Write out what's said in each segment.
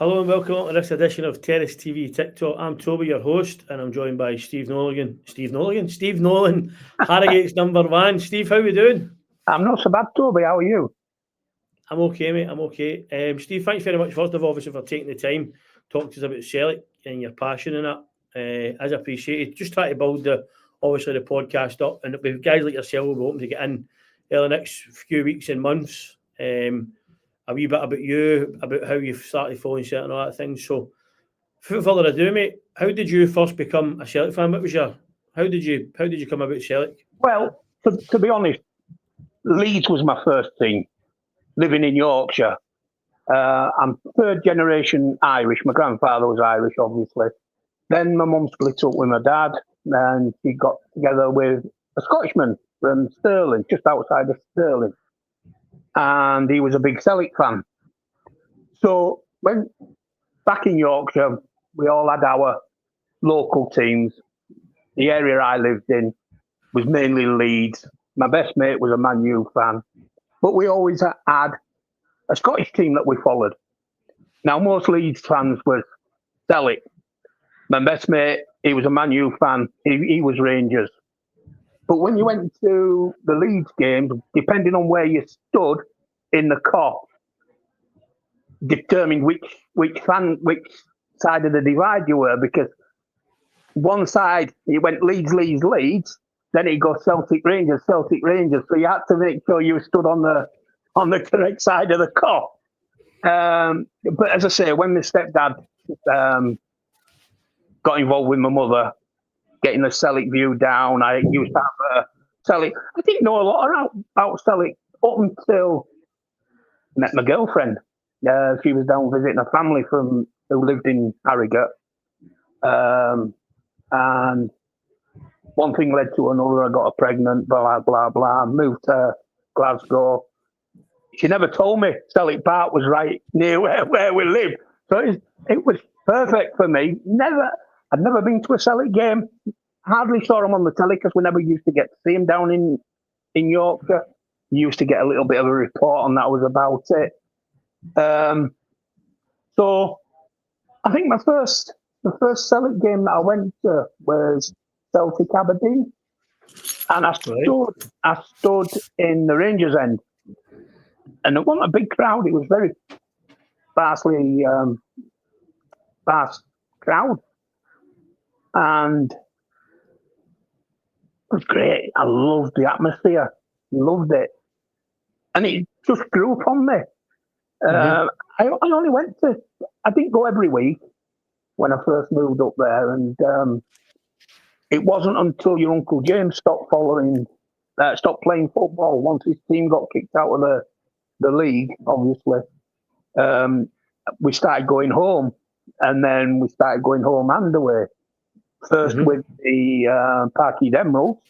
Hello and welcome to this edition of Terrace TV TikTok. I'm Toby, your host, and I'm joined by Steve Nolan. Steve Nolan, Harrogate's number one. Steve, how you doing? I'm not so bad, Toby. How are you? I'm okay, mate. I'm okay. Steve, thanks very much, first of all, obviously, for taking the time to talk to us about Celtic and your passion in it. As appreciated. Just try to build the podcast up, and with guys like yourself, we'll be hoping to get in the next few weeks and months. A wee bit about you, about how you've started following Celtic and all that things. So, without further ado, mate, how did you first become a Celtic fan? How did you come about Celtic? Well, to be honest, Leeds was my first team. Living in Yorkshire, I'm third generation Irish. My grandfather was Irish, obviously. Then my mum split up with my dad, and she got together with a Scottishman from Stirling, just outside of Stirling. And he was a big Celtic fan. So when back in Yorkshire, we all had our local teams. The area I lived in was mainly Leeds. My best mate was a Man U fan. But we always had a Scottish team that we followed. Now, most Leeds fans were Celtic. My best mate, he was a Man U fan. He was Rangers. But when you went to the Leeds games, depending on where you stood in the Kop, determined which side of the divide you were, because one side you went Leeds, then it goes Celtic Rangers. So you had to make sure you stood on the correct side of the Kop. But as I say, when my stepdad got involved with my mother, getting the Celtic view down, I used to have Celtic. I didn't know a lot about Celtic up until I met my girlfriend. She was down visiting a family who lived in Harrogate. And one thing led to another. I got her pregnant, blah, blah, blah. Moved to Glasgow. She never told me Celtic Park was right near where we lived. So it was perfect for me. I'd never been to a Celtic game. Hardly saw them on the telly because we never used to get to see them down in Yorkshire. We used to get a little bit of a report, and that was about it. So I think the first Celtic game that I went to was Celtic Aberdeen, and I stood in the Rangers end, and it wasn't a big crowd. It was very sparsely sparse crowd, and it was great. I loved the atmosphere, loved it, and it just grew upon me. I only went I didn't go every week when I first moved up there, and it wasn't until your Uncle James stopped playing football once his team got kicked out of the league, obviously. We started going home, and then we started going home and away. First with the Parkhead Emeralds,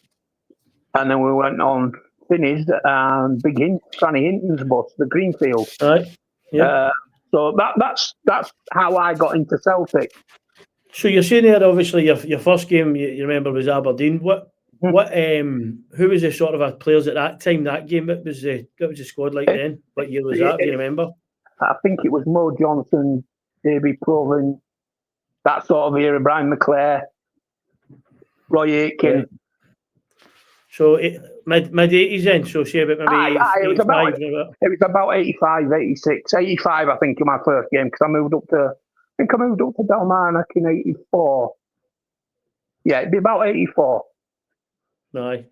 and then we went on Finneys and Franny Hinton's bus, the Greenfield. Right. Yeah. So that's how I got into Celtic. So you're saying there, obviously, your first game you remember was Aberdeen. Who was the sort of players at that time? That game, what was the squad like then? What year was that? Do you remember? I think it was Mo Johnson, Davy Provan, that sort of era. Brian McClare, Roy Aitken. Right. So mid 80s then. So say about maybe it was about 85, 86, 85. I think in my first game, because I moved up to Dalmarnock in 84. Yeah, it'd be about 84. Aye.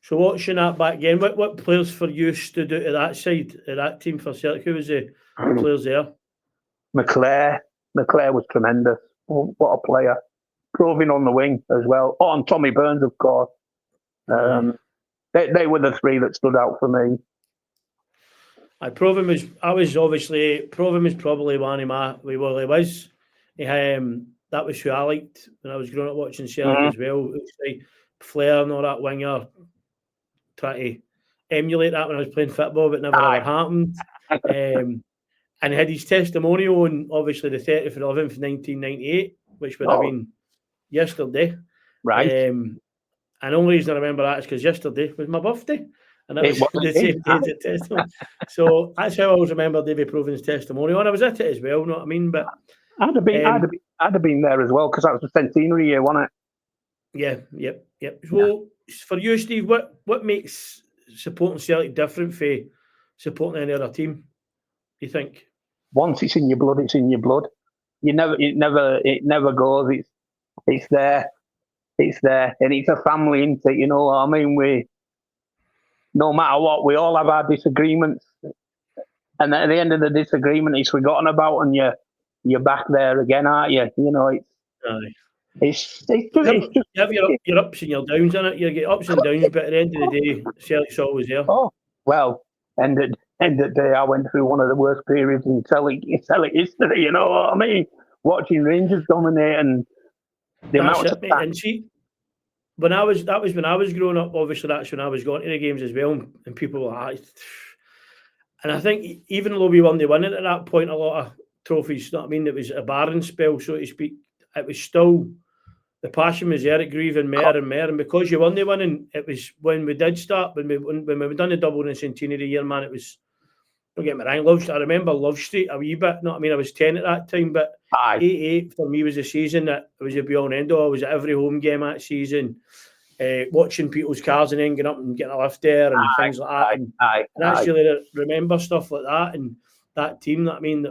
So watching that back again, what players for you stood out at that side, at that team for Celtic? Who was the players there? McClare was tremendous. What a player. Proving on the wing as well. Oh, and Tommy Burns, of course. They were the three that stood out for me. Provan was probably one of my he was. That was who I liked when I was growing up watching Celtic as well. It was like Flair and all that winger. Try to emulate that when I was playing football, but never ever happened. And he had his testimonial on obviously the 30th of 11th, 1998, which would have been yesterday. Right. And the only reason I remember that is because yesterday was my birthday. And that was the same day as the testimony. So that's how I always remember David Proven's testimonial. And I was at it as well, you know what I mean? But I'd have been there as well, because that was the centenary year, wasn't it? Yeah, yep. So for you, Steve, what makes supporting Celtic different for supporting any other team, do you think? Once it's in your blood, it's in your blood. It never goes. It's there, and it's a family, isn't it? You know what I mean? No matter what, we all have our disagreements, and at the end of the disagreement, it's forgotten about, and you're back there again, aren't you? You know, it's just you have your ups and your downs in it. You get ups and downs, but at the end of the day, Celtic's always there. Oh well, end of the day, I went through one of the worst periods in Celtic history. You know what I mean? Watching Rangers dominate, and the amount of time. And see, when I was growing up, obviously that's when I was going to the games as well, and people were like, and I think even though we weren't winning at that point a lot of trophies, you know what I mean, it was a barren spell, so to speak. It was still, the passion was there, it grew even more and more, and because you weren't winning, it was when we did start, when we done the double in the centenary year, man, it was, don't get me wrong, I remember Love Street a wee bit, I mean, I was 10 at that time, but 88 for me was a season that it was a be all and end all. I was at every home game that season, watching people's cars and then getting up and getting a lift there and things like that, and actually remember stuff like that, and that team, that I mean,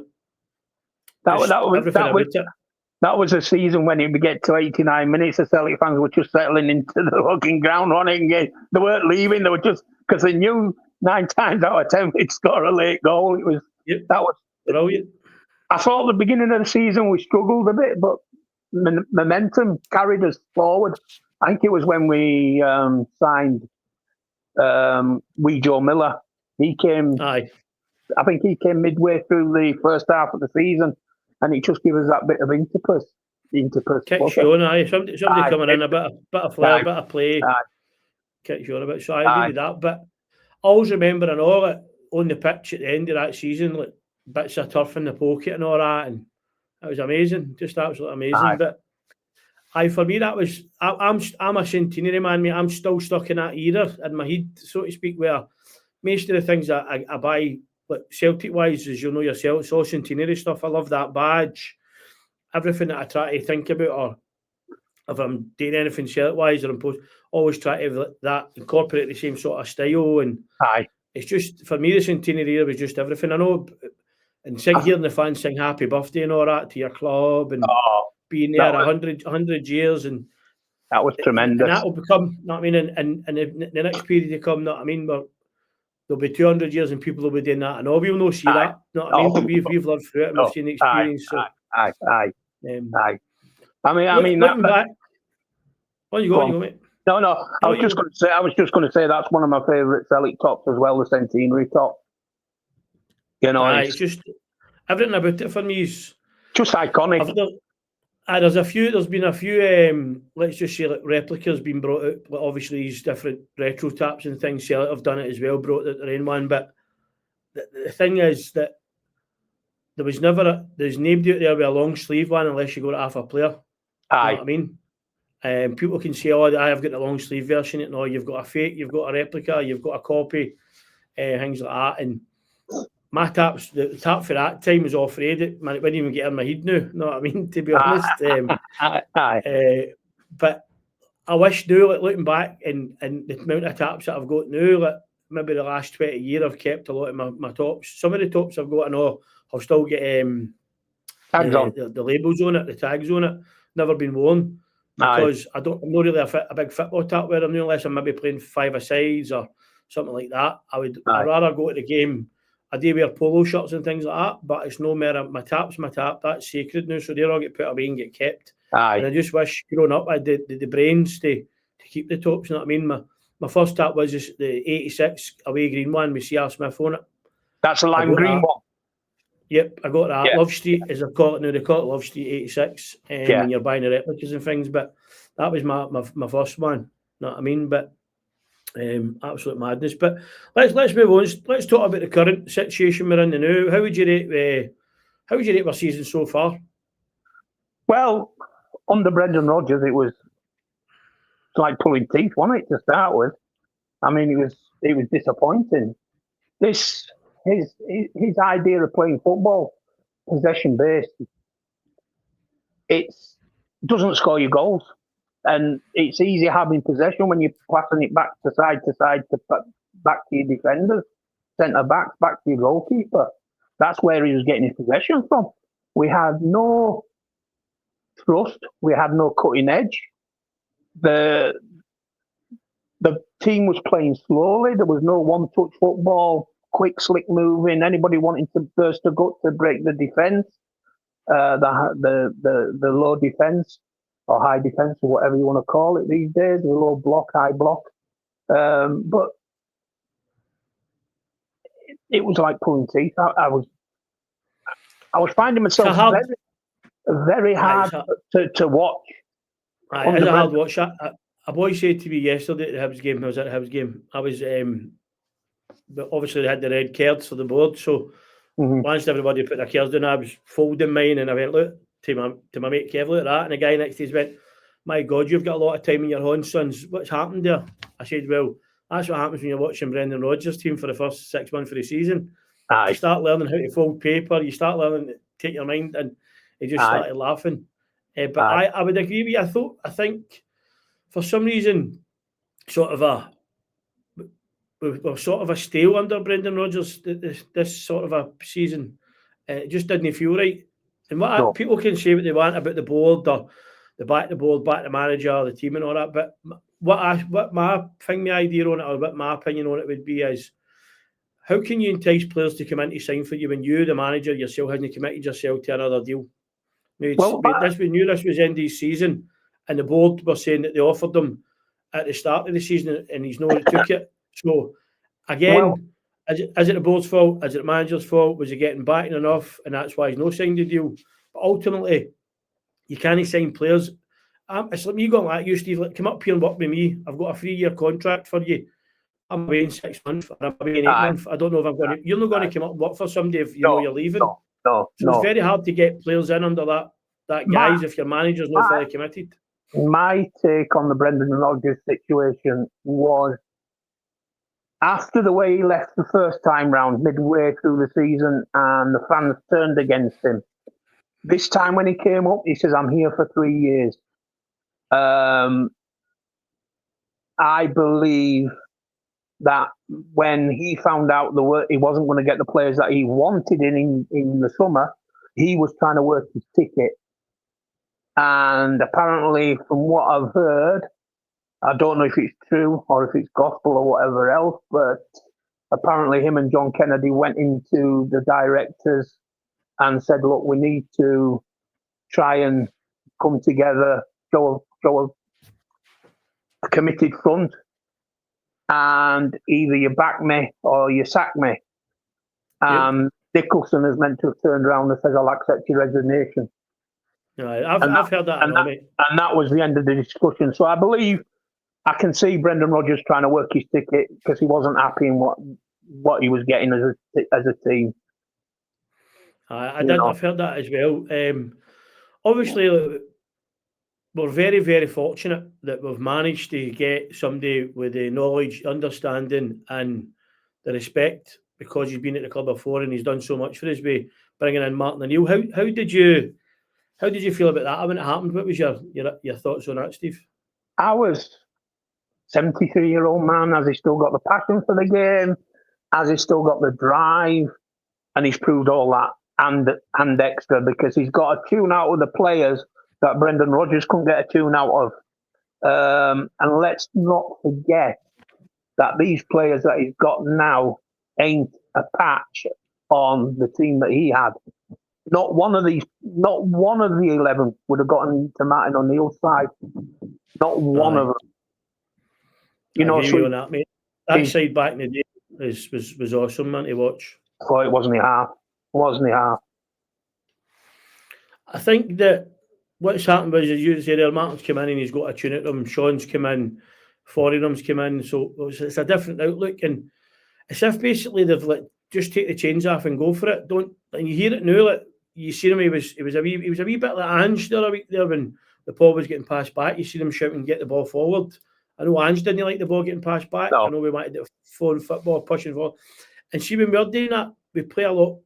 that was a season when it would get to 89 minutes, the Celtic fans were just settling into the fucking ground running. They weren't leaving. They were just, because they knew 9 times out of 10 they'd score a late goal. That was brilliant. I thought at the beginning of the season we struggled a bit, but momentum carried us forward. I think it was when we signed Joe Miller. He came. I think he came midway through the first half of the season, and he just gave us that bit of impetus. Kicks you on, somebody coming in, a bit of flair, a bit of play. Kicks you on a bit. So I agree with that. But I always remember and all it on the pitch at the end of that season, like bits of turf in the pocket and all that, and it was amazing, just absolutely amazing. But for me, that was I'm a centenary man, mate. I'm still stuck in that era in my head, so to speak, where most of the things that I buy, like Celtic wise, as you know yourself, it's all centenary stuff. I love that badge. Everything that I try to think about, or if I'm doing anything Celtic wise, or I'm always try to that incorporate the same sort of style. And it's just, for me, the centenary era was just everything. I know, and hearing the fans sing happy birthday and all that to your club, and being there 100 years, and that was tremendous. And that will become, you know what I mean, and the next period to come, you know what I mean, there'll be 200 years and people will be doing that, and all we'll not see that, you know what I mean, but we've lived through it and we've seen the experience. I mean, looking back. Oh, you go, mate. No. I was just going to say that's one of my favourite Celtic tops as well, the centenary top. You know, it's just everything about it for me is just iconic. There's been a few let's just say, like, replicas being brought out. Like, obviously these different retro taps and things, Celtic have done it as well, brought out their own one. But the thing is that there's nobody out there with a long sleeve one unless you go to half a player. You know what I mean? People can say, "Oh, I have got the long sleeve version." No, you've got a fake, you've got a replica, you've got a copy, things like that. And my taps, the tap for that time was all afraid. Man, it wouldn't even get in my head now. You know what I mean? To be honest. But I wish now, like, looking back, and the amount of taps that I've got now, like maybe the last 20 years, I've kept a lot of my tops. Some of the tops I've got, I know I'll still get tags on the labels on it, the tags on it. Never been worn because I'm not really a big football tap wearer unless I'm maybe playing 5-a-sides or something like that. I'd rather go to the game. I do wear polo shirts and things like that, but it's no more. My tap's my tap. That's sacred now, so they all get put away and get kept. And I just wish, growing up, I had the brains to keep the tops. You know what I mean? My first tap was just the 86 away green one with C.R. Smith on it. That's a lime green one. Yep, I got that. Love Street, as I call it now, they call it Love Street 86 when you're buying the replicas and things, but that was my first one, you know what I mean? But absolute madness. But let's move on. Let's talk about the current situation we're in now. How would you rate our season so far? Well, under Brendan Rodgers, it was like pulling teeth, wasn't it, to start with? I mean, it was disappointing. His idea of playing football, possession based, it doesn't score you goals, and it's easy having possession when you're passing it back to side back to your defenders, centre backs, back to your goalkeeper. That's where he was getting his possession from. We had no thrust. We had no cutting edge. The team was playing slowly. There was no one-touch football, quick, slick moving. Anybody wanting to burst a gut to break the defence, the low defence or high defence or whatever you want to call it these days, the low block, high block. But it was like pulling teeth. I was finding myself very hard to watch. It's a hard watch. A boy said to me yesterday at the Hibs game, I was at the Hibs game, I was, but obviously they had the red cards for the board, so once everybody put their cards down, I was folding mine, and I went, look, to my mate Kev, look at that, and the guy next to us went, my God, you've got a lot of time in your hands, sons. What's happened there? I said, well, that's what happens when you're watching Brendan Rodgers' team for the first 6 months of the season. You start learning how to fold paper, you start learning to take your mind, and he just started laughing. But I would agree with you. I think for some reason, we're sort of a stale under Brendan Rodgers this sort of a season. It just didn't feel right. And people can say what they want about the board or the back the manager, the team, and all that. But what my idea on it, or what my opinion on it would be, is how can you entice players to come in to sign for you when you, the manager yourself, hasn't committed yourself to another deal? We knew this was end of the season, and the board were saying that they offered them at the start of the season, and he's not took it. So again, is it the board's fault? Is it the manager's fault? Was he getting backing enough, and that's why he's not signed the deal? But ultimately, you can't sign players. It's like me going like you, Steve. Like, come up here and work with me. I've got a 3-year contract for you. I'm away in 6 months, or I'm away in 8 months. I don't know if I'm going to. You're not going to come up and work for somebody if you know you're leaving. So it's very hard to get players in under that guise if your manager's not fully committed. My take on the Brendan Rodgers situation was, after the way he left the first time round, midway through the season, and the fans turned against him. This time when he came up, he says, I'm here for 3 years. I believe that when he found out he wasn't going to get the players that he wanted in the summer, he was trying to work his ticket. And apparently, from what I've heard, I don't know if it's true or if it's gospel or whatever else, but apparently him and John Kennedy went into the directors and said, look, we need to try and come together, show a committed front, and either you back me or you sack me. Nicholson is meant to have turned around and said, I'll accept your resignation. I've heard that. And that was the end of the discussion. So I believe I can see Brendan Rodgers trying to work his ticket because he wasn't happy in what he was getting as a team. I've heard that as well. Obviously, we're very, very fortunate that we've managed to get somebody with the knowledge, understanding, and the respect, because he's been at the club before and he's done so much for us by bringing in Martin O'Neill. How did you feel about that when it happened? What was your thoughts on that, Steve? I was 73-year-old man. Has he still got the passion for the game? Has he still got the drive? And he's proved all that and extra, because he's got a tune out of the players that Brendan Rodgers couldn't get a tune out of. And let's not forget that these players that he's got now ain't a patch on the team that he had. Not one of the 11 would have gotten to Martin O'Neill's side. Not one of them. I agree on that, mate. That side back in the day was awesome, man, to watch. Oh, it wasn't half. I think that what's happened was, as you say there, Martin's come in and he's got a tune at them. Sean's come in, Foreigners come in, so it's a different outlook. And it's if basically they've just take the chains off and go for it. And you hear it now, like you see him. He was a wee bit like Ange there a week there when the ball was getting passed back. You see him shouting, "Get the ball forward!" I know Ange didn't like the ball getting passed back. No. I know we wanted to phone football, pushing forward. And see, when we're doing that, we play a lot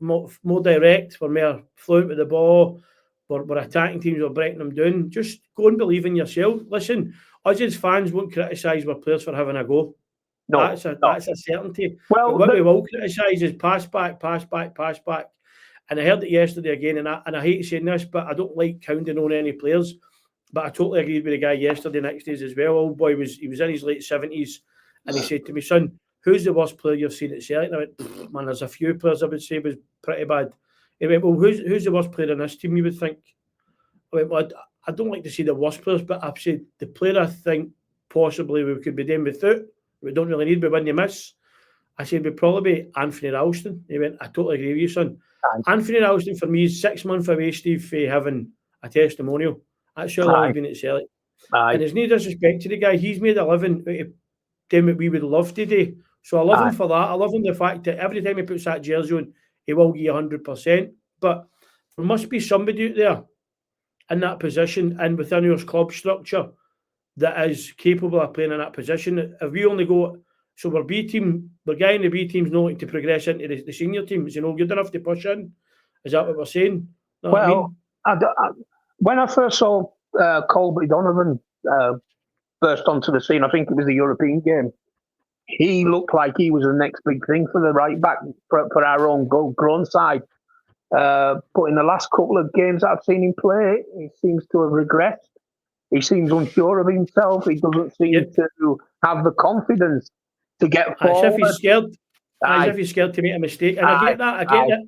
more direct. We're more fluent with the ball. We're attacking teams, we're breaking them down. Just go and believe in yourself. Listen, us as fans won't criticise our players for having a go. No, that's a certainty. Well, but what we will criticise is pass back. And I heard it yesterday again, and I hate saying this, but I don't like hounding on any players. But I totally agreed with the guy yesterday, next days as well. Old boy was in his late 70s, and he said to me, son, who's the worst player you've seen at Celtic? And I went, man, there's a few players I would say was pretty bad. He went, well, who's the worst player in this team, you would think? I went, well, I don't like to see the worst players, but I've said the player I think possibly we could be doing without, we don't really need, we win, you miss. I said, would probably be Anthony Ralston. He went, I totally agree with you, son. Anthony Ralston, for me, is 6 months away, Steve, for having a testimonial. That's how long he's been at Celtic. And there's no disrespect to the guy. He's made a living out of doing what we would love to do. So I love him for that. I love him the fact that every time he puts that jersey on, he will give you 100%. But there must be somebody out there in that position and within your club structure that is capable of playing in that position. If we only go, so we're B team, we're guy in the B team's not to progress into the senior team. Is he not good enough to push in? Is that what we're saying? Know well, I mean? When I first saw Colby Donovan burst onto the scene, I think it was the European game, he looked like he was the next big thing for the right back for our own grown side. But in the last couple of games I've seen him play, he seems to have regressed. He seems unsure of himself. He doesn't seem to have the confidence to get forward. As if he's scared. As if he's scared to make a mistake. And I get that. I get that.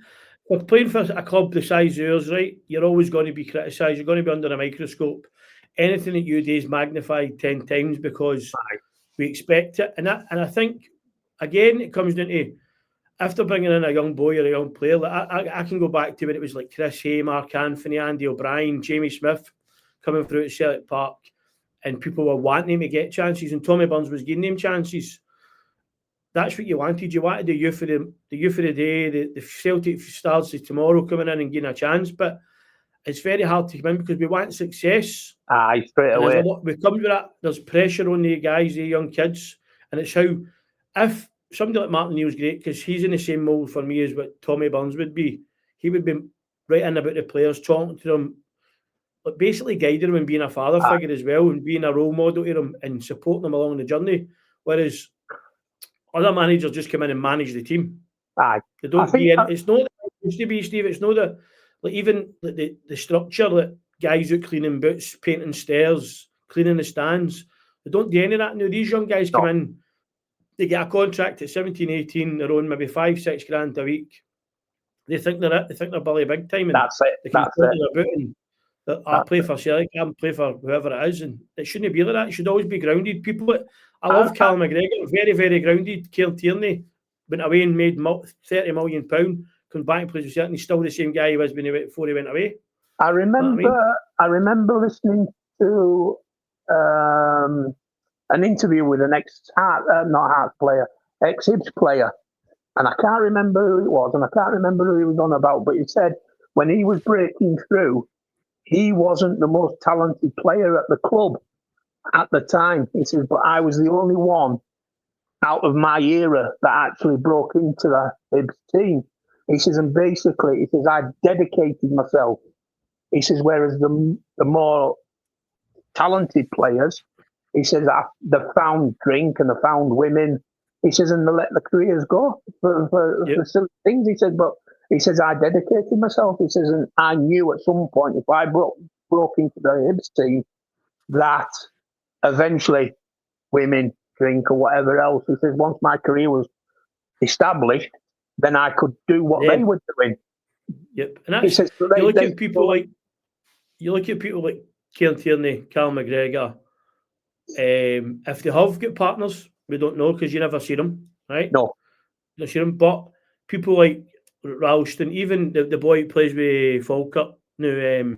For playing for a club the size of yours, right, you're always going to be criticised. You're going to be under a microscope. Anything that you do is magnified 10 times because we expect it. And I think, again, it comes down to, after bringing in a young boy or a young player, like I can go back to when it was like Chris Hay, Mark Anthony, Andy O'Brien, Jamie Smith coming through at Celtic Park, and people were wanting him to get chances, and Tommy Burns was giving him chances. That's what you wanted. You wanted the youth of the day, the Celtic stars of tomorrow coming in and getting a chance. But it's very hard to come in because we want success. Straight away. We come to that. There's pressure on the guys, the young kids, and it's how, if somebody like Martin Neal's great because he's in the same mould for me as what Tommy Burns would be. He would be right in about the players, talking to them, but basically guiding them and being a father figure as well, and being a role model to them and supporting them along the journey. Whereas other managers just come in and manage the team. They don't be in. It's not that it used to be, Steve. It's not that, like, even the structure, like guys out cleaning boots, painting stairs, cleaning the stands. They don't do any of that now. These young guys come in, they get a contract at 17, 18, they're on maybe 5-6 grand a week. They think they're it. They think they're Billy Big Time. And that's it. They can their boot and I play for Celtic, I play for whoever it is. And it shouldn't be like that. It should always be grounded. People, I love Callum McGregor, very, very grounded. Kieran Tierney went away and made £30 million, comes back and plays with Celtic, and he's still the same guy he was before he went away. I remember listening to an interview with an ex-Hibs player, and I can't remember who it was, and I can't remember who he was on about, but he said when he was breaking through, he wasn't the most talented player at the club at the time. He says, but I was the only one out of my era that actually broke into the Hibs team. He says, and basically, he says, I dedicated myself. He says, whereas the more talented players, he says, they found drink and they found women. He says, and they let the careers go for silly things. He said, but he says, I dedicated myself. He says, and I knew at some point if I broke into the Hibs team, that eventually women, drink or whatever else. He says, once my career was established, then I could do what they were doing. Yep. And that's, says, you look at people like Kieran Tierney, Callum McGregor. If they have got partners, we don't know because you never see them, right? No. You don't see them. But people like Ralston, even the boy who plays with Falkirk now,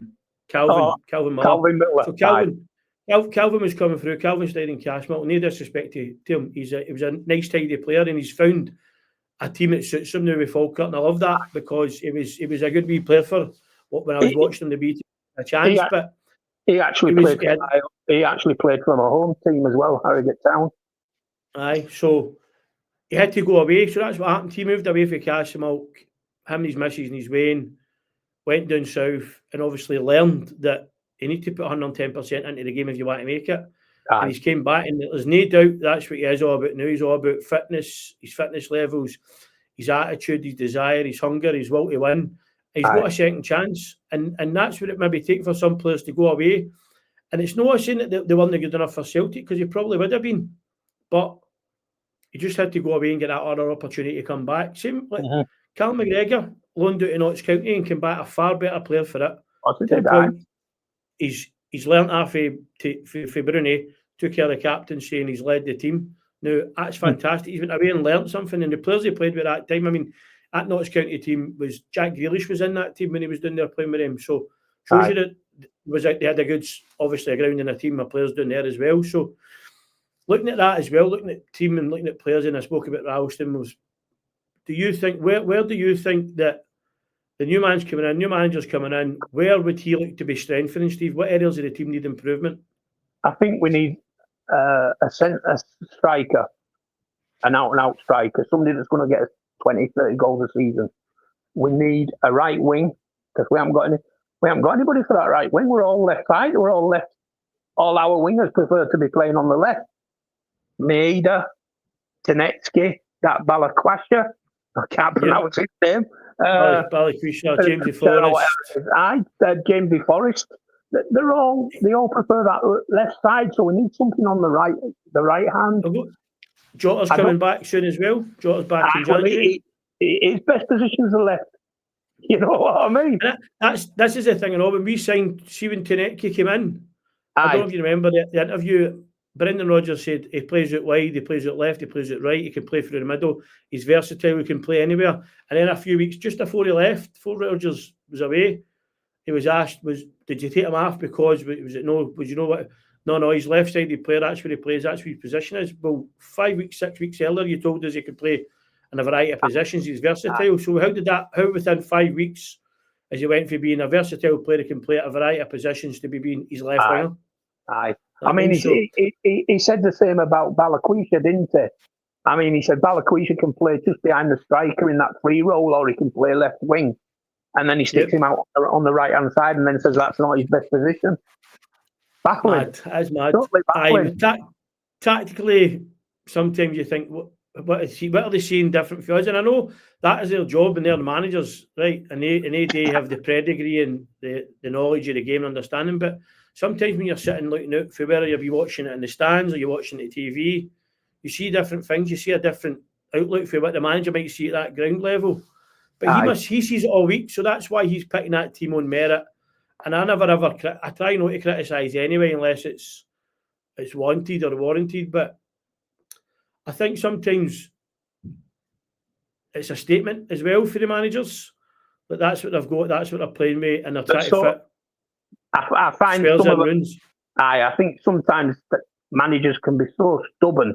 Calvin Miller. Calvin Miller. So Calvin was coming through. Calvin stayed in Cashmill. No disrespect to him. He was a nice, tidy player, and he's found a team that suits him now with Falkirk. And I love that because he was a good wee player for when I was watching him to be a chance. But He actually played for my home team as well, Harrogate Town. Aye, so he had to go away. So that's what happened. He moved away from Castlemilk. Him and his missus and his Wayne went down south and obviously learned that you need to put 110% into the game if you want to make it. Aye. And he's came back, and there's no doubt that's what he is all about now. He's all about fitness, his fitness levels, his attitude, his desire, his hunger, his will to win. He's got a second chance, and that's what it maybe take for some players to go away. And it's not saying that they weren't good enough for Celtic, because he probably would have been, but he just had to go away and get that other opportunity to come back. Same like Callum McGregor loaned out to Notts County and came back a far better player for it. To the point, he's learnt off for Brunei, took care of the captaincy, and he's led the team. Now, that's fantastic. He's went away and learnt something, and the players he played with that time, I mean, that Notts County team was Jack Grealish was in that team when he was down there playing with him. So shows you that they had a good, obviously a ground and a team of players down there as well. So looking at that as well, looking at team and looking at players, and I spoke about Ralston, do you think where do you think that the new man's coming in, new manager's coming in, where would he like to be strengthening, Steve? What areas of the team need improvement? I think we need a striker, an out-and-out striker, somebody that's going to get us 20, 30 goals a season. We need a right wing, because we haven't got anybody for that right wing. We're all left side. We're all left. All our wingers prefer to be playing on the left. Maeda, Tenetsky, that Balakwasha, I can't pronounce his name. Balakwasha, James Forrest. James Forrest. They all prefer that left side, so we need something on the right hand. Jota's coming back soon as well. Jota's back in January. His best position is the left. You know what I mean? This is the thing, when we signed, see when Tenetsky came in, I don't know if you remember the interview. Brendan Rodgers said he plays out wide, he plays out left, he plays out right, he can play through the middle, he's versatile, he can play anywhere. And then a few weeks just before he left, before Rodgers was away, he was asked, did you take him off because no, he's left-sided player, that's where he plays, that's where his position is. Well, 5 weeks, 6 weeks earlier, you told us he could play in a variety of positions, he's versatile. So how within 5 weeks, as he went from being a versatile player who can play at a variety of positions to be being his left winger? I mean, he said the same about Balakwasha, didn't he? I mean, he said Balakwasha can play just behind the striker in that free role, or he can play left wing. And then he sticks him out on the right-hand side and then says that's not his best position. Baffling. That's mad. Totally baffling. Tactically, sometimes you think, what are they seeing different for us? And I know that is their job and they're the managers, right? And they have the pedigree and the knowledge of the game and understanding. But sometimes when you're sitting looking out for whether you'll be watching it in the stands or you're watching it on TV, you see different things. You see a different outlook for what the manager might see at that ground level. But he sees it all week, so that's why he's picking that team on merit. And I never ever I try not to criticise anyway unless it's wanted or warranted. But I think sometimes it's a statement as well for the managers that that's what they've got, that's what they're playing with, and they're trying to fit. I find I think sometimes that managers can be so stubborn.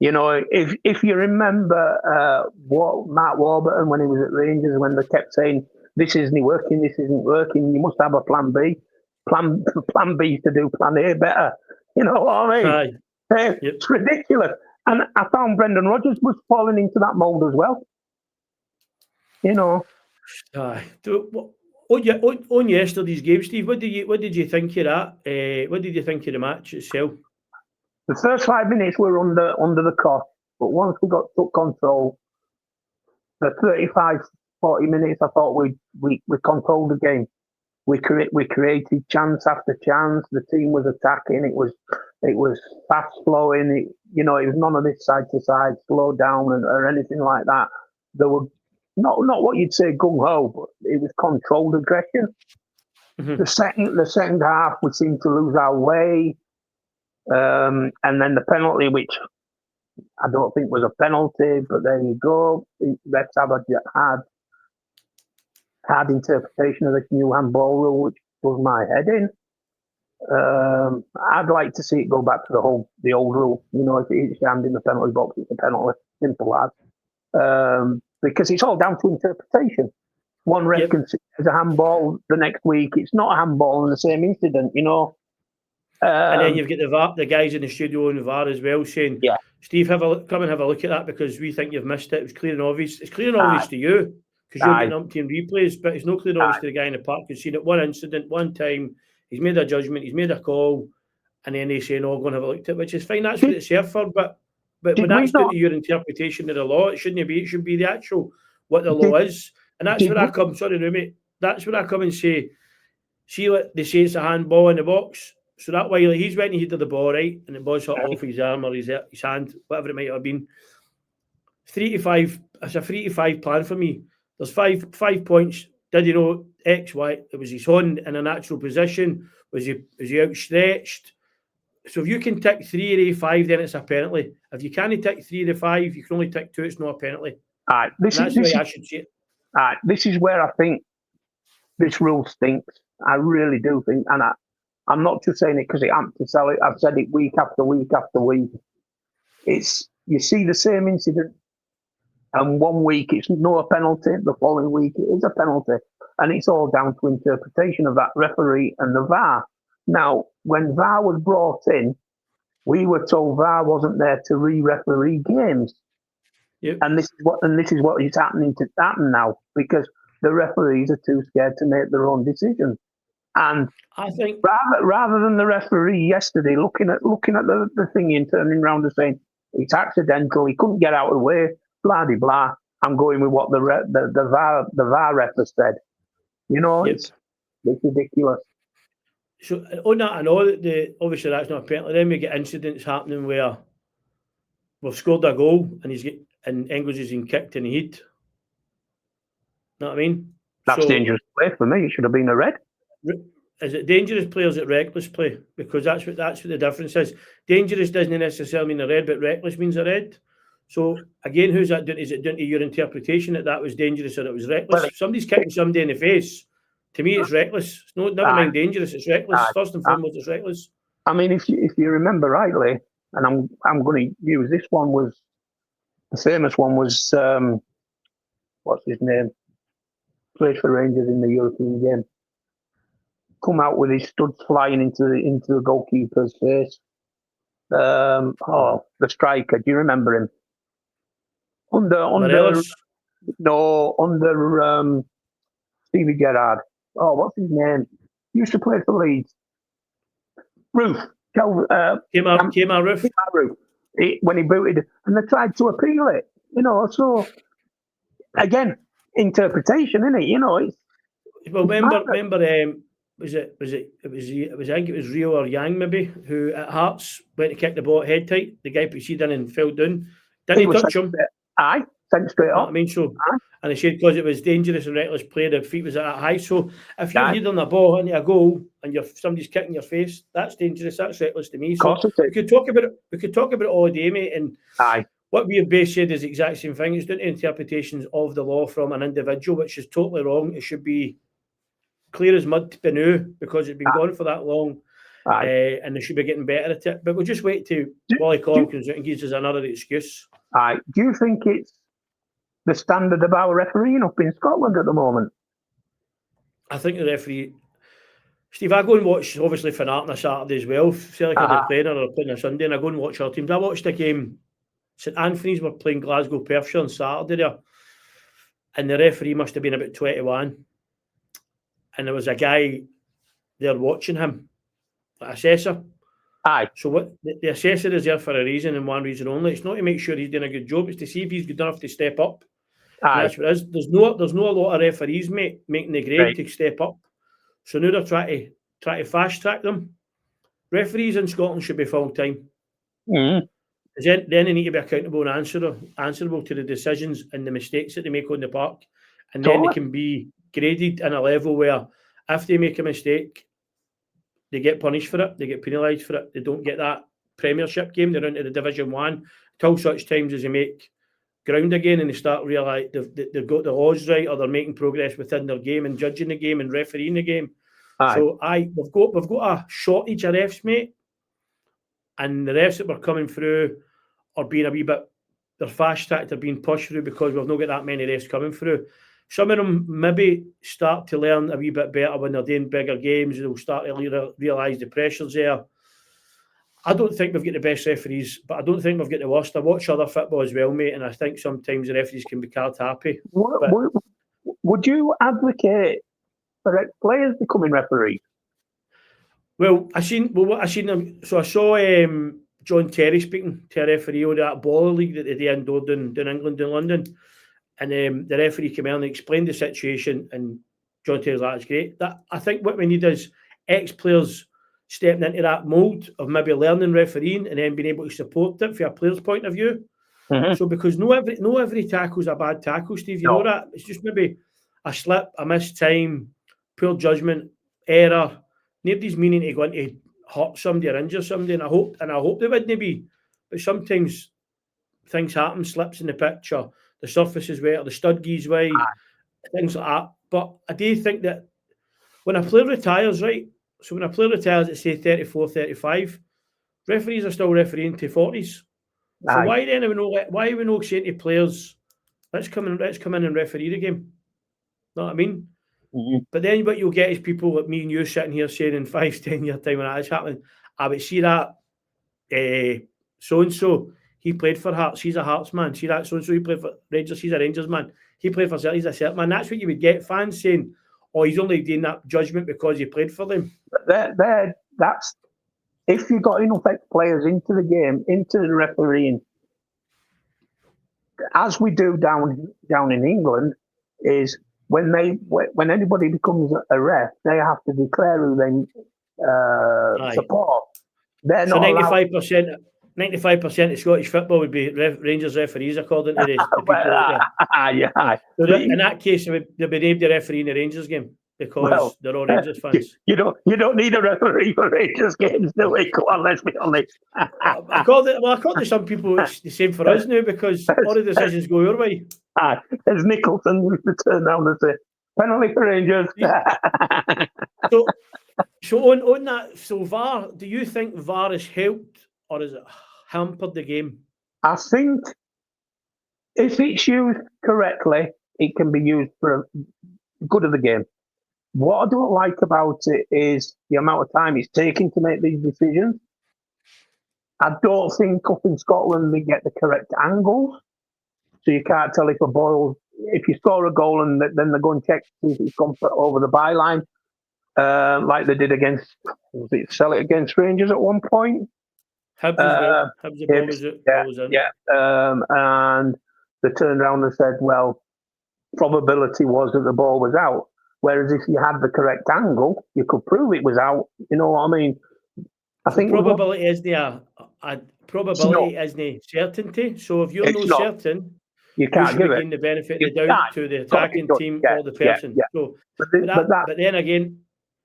You know, if you remember Mark Warburton when he was at Rangers, when they kept saying, this isn't working, you must have a plan B. Plan B to do plan A better. You know what I mean? It's ridiculous. And I found Brendan Rodgers was falling into that mould as well. You know. On yesterday's game, Steve, what did you think of that? What did you think of the match itself? The first 5 minutes were under the cost, but once we took control, the 35, 40 minutes, I thought we controlled the game. We created chance after chance. The team was attacking. It was fast flowing. It was none of this side to side, slow down or anything like that. There were not what you'd say gung ho, but it was controlled aggression. Mm-hmm. The second half, we seemed to lose our way. And then the penalty, which I don't think was a penalty, but there you go. Refs have had interpretation of this new handball rule, which was my head in. I'd like to see it go back to the old rule. You know, if it's your hand in the penalty box, it's a penalty. Simple as. Because it's all down to interpretation. One ref can see it as a handball the next week. It's not a handball in the same incident, you know. And then you've got the VAR, the guys in the studio in the VAR as well saying, Yeah. Steve, come and have a look at that because we think you've missed it. It was clear and obvious. It's clear and obvious to you because you're getting umpteen replays, but it's not clear and obvious to the guy in the park who's seen it one incident, one time. He's made a judgment, he's made a call, and then they say, no, go and have a look at it, which is fine. That's what it's here for. But when that's due to your interpretation of the law, it shouldn't be. It should be the actual what the law is. And that's where I come, sorry, Rumi, that's where I come and say, see what they say it's a handball in the box. So that way he's went and he did the ball, right? And the ball's hit off his arm or his hand, whatever it might have been. 3 to 5, it's a 3 to 5 plan for me. There's 5 points. Did he know X, Y? It was his hand in a natural position. Was he outstretched? So if you can tick 3 to 5, then it's a penalty. If you can't tick 3 to 5, you can only tick 2, it's not a penalty. That's the way I should see it. This is where I think this rule stinks. I really do think, and I'm not just saying it because it happened to Celtic. I've said it week after week after week. It's, you see the same incident, and one week it's no penalty, the following week it is a penalty, and it's all down to interpretation of that referee and the VAR. Now, when VAR was brought in, we were told VAR wasn't there to re-referee games. Yep. And this is what is happening to happen now, because the referees are too scared to make their own decisions. And I think rather than the referee yesterday looking at the thing and turning around and saying it's accidental, he couldn't get out of the way, blah de blah. I'm going with what the VAR ref has said. You know, it's ridiculous. So on that, I know that obviously that's not a penalty. Then we get incidents happening where we've scored a goal and Engels is in kicked in the head. Know what I mean? That's dangerous play for me. It should have been a red. Is it dangerous play or is it reckless play? Because that's what the difference is. Dangerous doesn't necessarily mean a red, but reckless means a red. So again, who's that doing? Is it down to your interpretation that was dangerous or it was reckless? If somebody's kicking somebody in the face, to me it's reckless. It's never mind dangerous, it's reckless. First and foremost, it's reckless. I mean, if you remember rightly, and I'm going to use this one, was the famous one was what's his name? Played for Rangers in the European game. Come out with his studs flying into the goalkeeper's face. The striker. Do you remember him? Under Stevie Gerrard. Oh, what's his name? He used to play for Leeds. Roof. Kemar Roof. When he booted, and they tried to appeal it. You know, so again, interpretation, isn't it? You know, it's. Well, remember. Was it? I think it was Rio or Yang maybe who at Hearts went to kick the ball head tight. The guy put his head in and fell down. Didn't he touch him? Sent straight up. I mean, so and they said because it was dangerous and reckless play, the feet was at that high. So if you're head on the ball into a goal and somebody's kicking your face, that's dangerous. That's reckless to me. So we could talk about it all day, mate. And what we have basically said is the exact same thing. It's down to interpretations of the law from an individual, which is totally wrong. It should be clear as mud to new because it's been gone for that long, and they should be getting better at it. But we'll just wait till Wally Collins comes out and gives us another excuse. Do you think it's the standard of our refereeing up in Scotland at the moment? I think the referee, Steve, I go and watch obviously Fanart on a Saturday as well. Celtic are playing or they're playing on a Sunday, and I go and watch our teams. I watched a game. St Anthony's were playing Glasgow Perthshire on Saturday there, and the referee must have been about 21. And there was a guy there watching him, an assessor. So what the assessor is there for a reason and one reason only. It's not to make sure he's doing a good job. It's to see if he's good enough to step up. That's what it is. There's no a lot of referees, mate, making the grade to step up. So now they're trying to fast track them. Referees in Scotland should be full time. Then they need to be accountable and answerable to the decisions and the mistakes that they make on the park, and then they can be graded in a level where if they make a mistake, they get punished for it, they get penalised for it. They don't get that Premiership game. They're into the Division 1 till such times as they make ground again and they start realise they've got the laws right, or they're making progress within their game and judging the game and refereeing the game. So we've got a shortage of refs, mate, and the refs that were coming through are being a wee bit, they're fast tracked, they're being pushed through because we've not got that many refs coming through. Some of them maybe start to learn a wee bit better when they're doing bigger games. They'll start to realise the pressure's there. I don't think we've got the best referees, but I don't think we've got the worst. I watch other football as well, mate, and I think sometimes the referees can be card happy. Would you advocate for players becoming referees? Well, I seen them. So I saw John Terry speaking to a referee on that baller league that they do indoor in England and London, and the referee came in and explained the situation, and John Terry's like, "That's great." That I think what we need is ex-players stepping into that mould of maybe learning refereeing and then being able to support it from a player's point of view. Mm-hmm. So because no every tackle's a bad tackle, Steve. You know that it's just maybe a slip, a missed time, poor judgment, error. Nobody's meaning to go into hurt somebody or injure somebody, and I hope they wouldn't be. But sometimes things happen, slips in the picture, the surface is wet, or the stud gee's wide, things like that. But I do think that when a player retires, right? So when a player retires at say 34, 35, referees are still refereeing to 40s. So why then are we not saying to players, let's come in and referee the game? Know what I mean? Mm-hmm. But then what you'll get is people like me and you sitting here saying in 5-10 year time when that is happening, I would see that so and so he played for Hearts, he's a Hearts man. See that so and so he played for Rangers, he's a Rangers man. He played for Celtic, he's a Celtic man. That's what you would get, fans saying, "Oh, he's only doing that judgment because he played for them." That's if you got enough ex-players into the game, into the refereeing, as we do down in England, is when anybody becomes a ref, they have to declare who they support. They're so not 95% of Scottish football would be Rangers referees, according to the people out there. Yeah. So in that case, they'll be named the referee in the Rangers game because they're all Rangers fans. You don't need a referee for Rangers games, do we? Come on, let's be honest. According to some people, it's the same for us now because all the decisions go your way. As Nicholson used to turn around and say, penalty for Rangers. So on that, so VAR, do you think VAR has helped or has it hampered the game? I think if it's used correctly, it can be used for good of the game. What I don't like about it is the amount of time it's taking to make these decisions. I don't think up in Scotland they get the correct angles. So you can't tell if you score a goal and then they go and check to see if it's gone over the byline, like they did against Celtic against Rangers at one point. And they turned around and said, well, probability was that the ball was out. Whereas if you had the correct angle, you could prove it was out. You know what I mean? I think probability isn't certainty. So if you're certain, you can't give it the benefit of the doubt to the attacking team or the person. Yeah. So, but then again,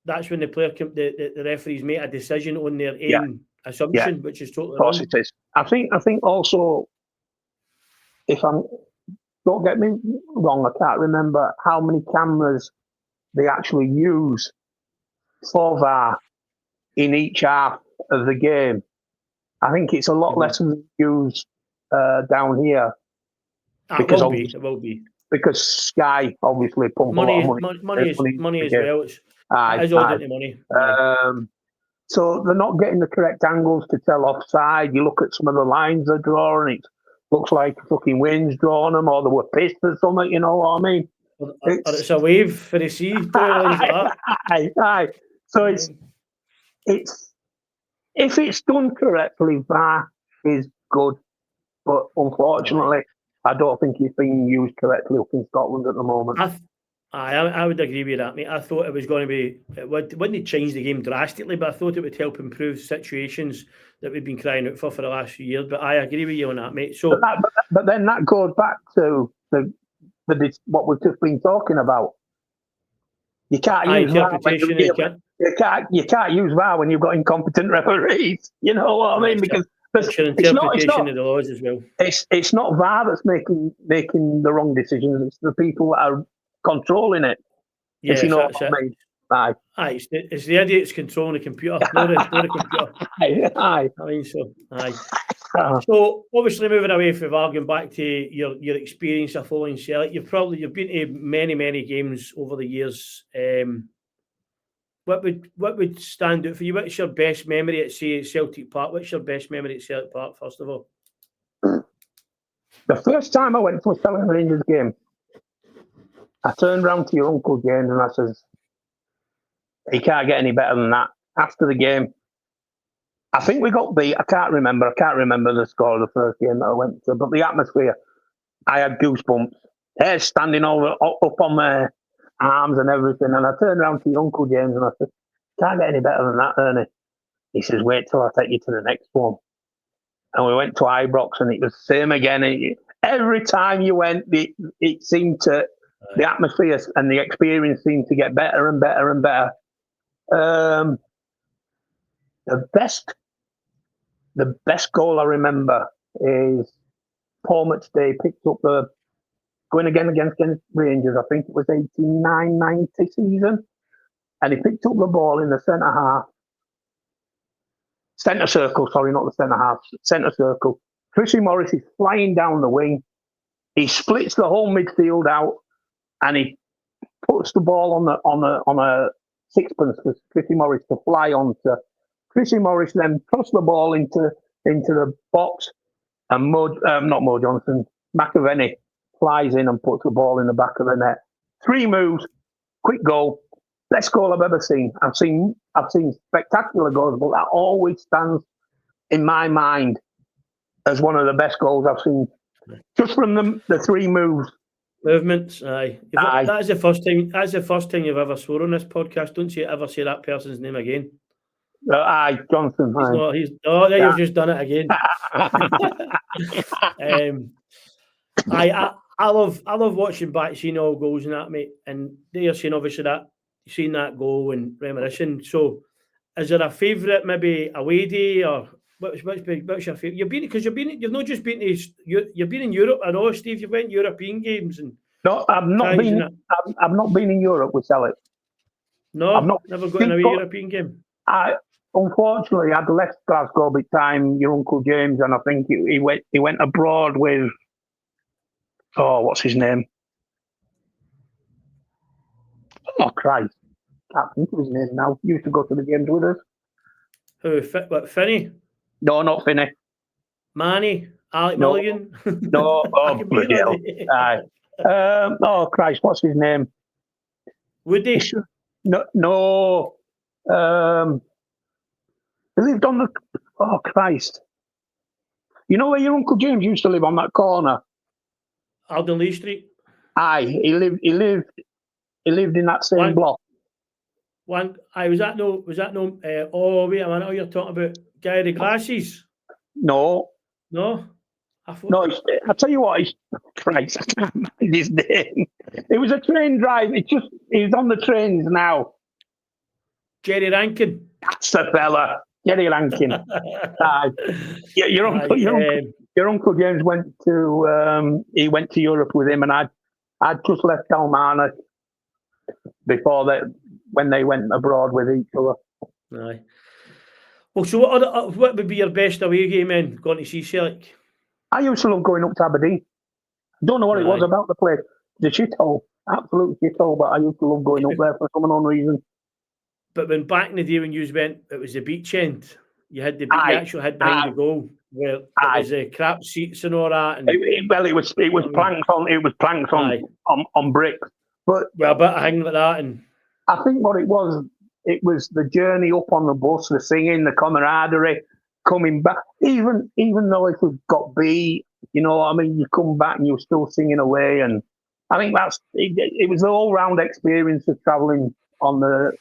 that's when the player the referees make a decision on their own assumption, which is totally wrong. Of course it is. I think also, don't get me wrong, I can't remember how many cameras they actually use for VAR in each half of the game. I think it's a lot less than they use down here. It will be. Because Sky obviously pump a lot of money as well. It's all down to money. So they're not getting the correct angles to tell offside. You look at some of the lines they're drawing, it looks like fucking wind's drawing them, or they were pissed or something, you know what I mean? Or it's a wave for the sea. So it's if it's done correctly, VAR is good, but unfortunately, I don't think it's being used correctly up in Scotland at the moment. I would agree with that, mate. I thought it was going to be, it wouldn't change the game drastically, but I thought it would help improve situations that we've been crying out for the last few years. But I agree with you on that, mate. So, but then that goes back to what we've just been talking about. You can't use VAR. You can't use VAR when you've got incompetent referees. You know what I mean? Because interpretation of the laws as well. It's not VAR that's making the wrong decisions. It's the people that are controlling it. Yeah, if you know what I mean. It's the idiots controlling the computer, not the computer. Aye. I mean, so aye. So obviously moving away from VAR, going back to your experience of following Celtic, you've been to many games over the years. What would stand out for you? What's your best memory at, say, Celtic Park? What's your best memory at Celtic Park, first of all? The first time I went to a Celtic Rangers game, I turned round to your Uncle James and I says, he can't get any better than that. After the game, I think we got beat. I can't remember the score of the first game that I went to, but the atmosphere, I had goosebumps. Hair standing up on my arms and everything. And I turned around to your Uncle James and I said, can't get any better than that, Ernie. He says, wait till I take you to the next one. And we went to Ibrox and it was the same again. Every time you went, it seemed to, the atmosphere and the experience seemed to get better and better and better. The best goal I remember is Paul McStay picked up going again against Rangers. I think it was 89-90 season. And he picked up the ball in the centre circle, not the centre half, centre circle. Chrissy Morris is flying down the wing. He splits the whole midfield out and he puts the ball on a sixpence for Chrissy Morris to fly onto. Chrissy Morris then tossed the ball into the box and McAvenny flies in and puts the ball in the back of the net. 3 moves, quick goal. Best goal I've ever seen. I've seen spectacular goals, but that always stands in my mind as one of the best goals I've seen. Just from the 3 movements. Aye. That's the first time. That's the first time you've ever swore on this podcast. Don't you ever say that person's name again? Aye, Johnson. You've just done it again. I love watching back, seeing all goals and that, mate. And they're saying obviously that you've seen that goal and reminiscing. So, is there a favourite maybe away day or what's your favourite? You've not just been to you've been in Europe. I know, Steve. You've went European games and no, I've not been. I've not been in Europe with Celtic. No, I've never got in a European game. Unfortunately, I'd left Glasgow by the time your Uncle James, and I think he went abroad with. Oh, what's his name? Oh, Christ. Can't think of his name now. He used to go to the games with us. Who? What, Finney? No, not Finney. Manny? Alec Mulligan? No, oh, bloody hell. Aye. Oh, Christ, what's his name? Woody? No. He lived on the... Oh, Christ. You know where your Uncle James used to live on that corner? Alden Lee Street? Aye, he lived in that same block. Was that no? Wait a minute, oh, you're talking about guy with the glasses? No. No, I tell you what, Christ, I can't mind his name. It was a train drive. He's on the trains now. Jerry Rankin. That's the fella, Jerry Rankin. Your Uncle James went to Europe with him, and I'd just left Dalmarnock before when they went abroad with each other. Aye. Well, so what would be your best away game then, going to see Celtic? I used to love going up to Aberdeen. I don't know what it was about the place. The shithole, absolute shithole, but I used to love going up there for some unknown reason. But when back in the day when you went, it was the beach end. You had you actually had behind the goal where it was crap seats and all that. And it was planks on. It was planks on bricks. But a bit of hang like that, and I think what it was the journey up on the bus, the singing, the camaraderie, coming back. Even though if we've got beat, you come back and you're still singing away, and I think it was the all round experience of travelling on the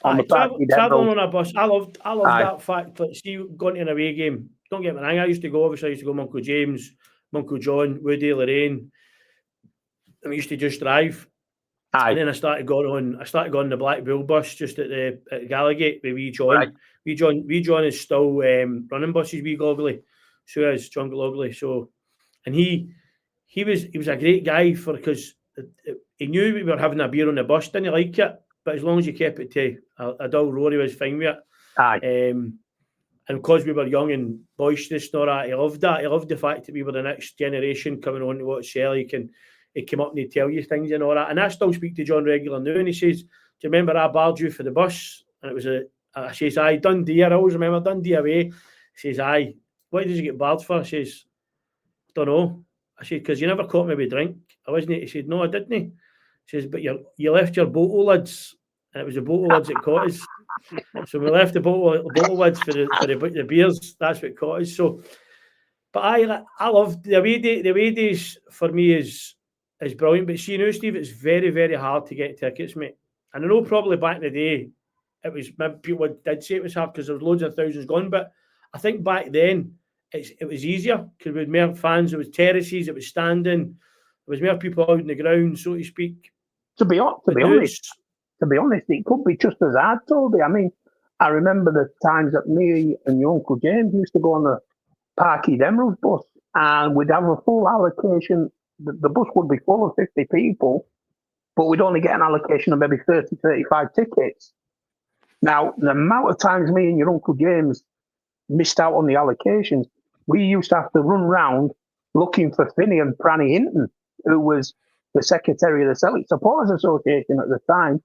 travelling on a bus. I loved that fact. Like, see, going to an away game. Don't get me wrong. I used to go with Uncle James, Uncle John, Woody, Lorraine. And we used to just drive. Aye. And then I started going on the Black Bull bus just at Gallagate with wee John. Right. Wee John is still running buses, wee Glogley. So is John Glogley. So, and he was a great guy because he knew we were having a beer on the bus. Didn't like it, but as long as you kept it to a dull roar, he was fine with it. Aye. And because we were young and boisterous and all that, he loved that. He loved the fact that we were the next generation coming on to watch Celtic, and he'd come up and he'd tell you things and all that. And I still speak to John regular now, and he says, "Do you remember I barred you for the bus?" And it was I says, "Aye, Dundee." I always remember Dundee away. He says, "Aye, what did you get barred for?" I says, "Don't know." I said, "Because you never caught me with drink." I wasn't. He said, "No, I didn't." He says, "But you left your bottle lids." And it was the bottle lids that caught us. So we left the bottle lids for the beers. That's what caught us. So, but I love the away days for me is brilliant. But see now, Steve, it's very, very hard to get tickets, mate. And I know probably back in the day, it was maybe people did say it was hard because there was loads of thousands gone. But I think back then it was easier because we had more fans. There was terraces, it was standing, there was more people out on the ground, so to speak. To be honest, it could be just as hard, Toby. I mean, I remember the times that me and your Uncle James used to go on the Parky Emerald bus, and we'd have a full allocation. The bus would be full of 50 people, but we'd only get an allocation of maybe 30, 35 tickets. Now, the amount of times me and your Uncle James missed out on the allocations, we used to have to run round looking for Finney and Pranny Hinton, who was the secretary of the Celtic Supporters Association at the time,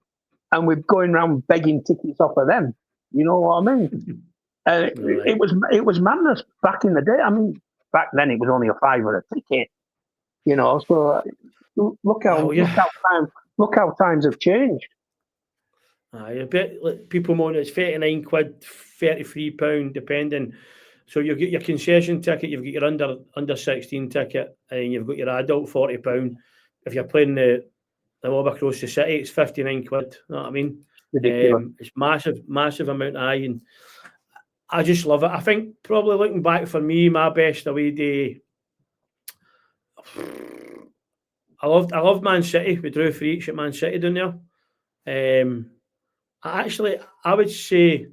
and we're going around begging tickets off of them. You know what I mean? Right. It was madness back in the day. I mean, back then it was only a $5 a ticket. You know, so look how times have changed. I bet like, people moan it's £39, £33, depending. So you've got your concession ticket, you've got your under 16 ticket, and you've got your adult £40. If you're playing the mob across the city, it's £59. You know what I mean? It's massive amount of and I just love it. I think probably looking back for me, my best away day. I loved Man City. We drew 3 each at Man City down there. I would say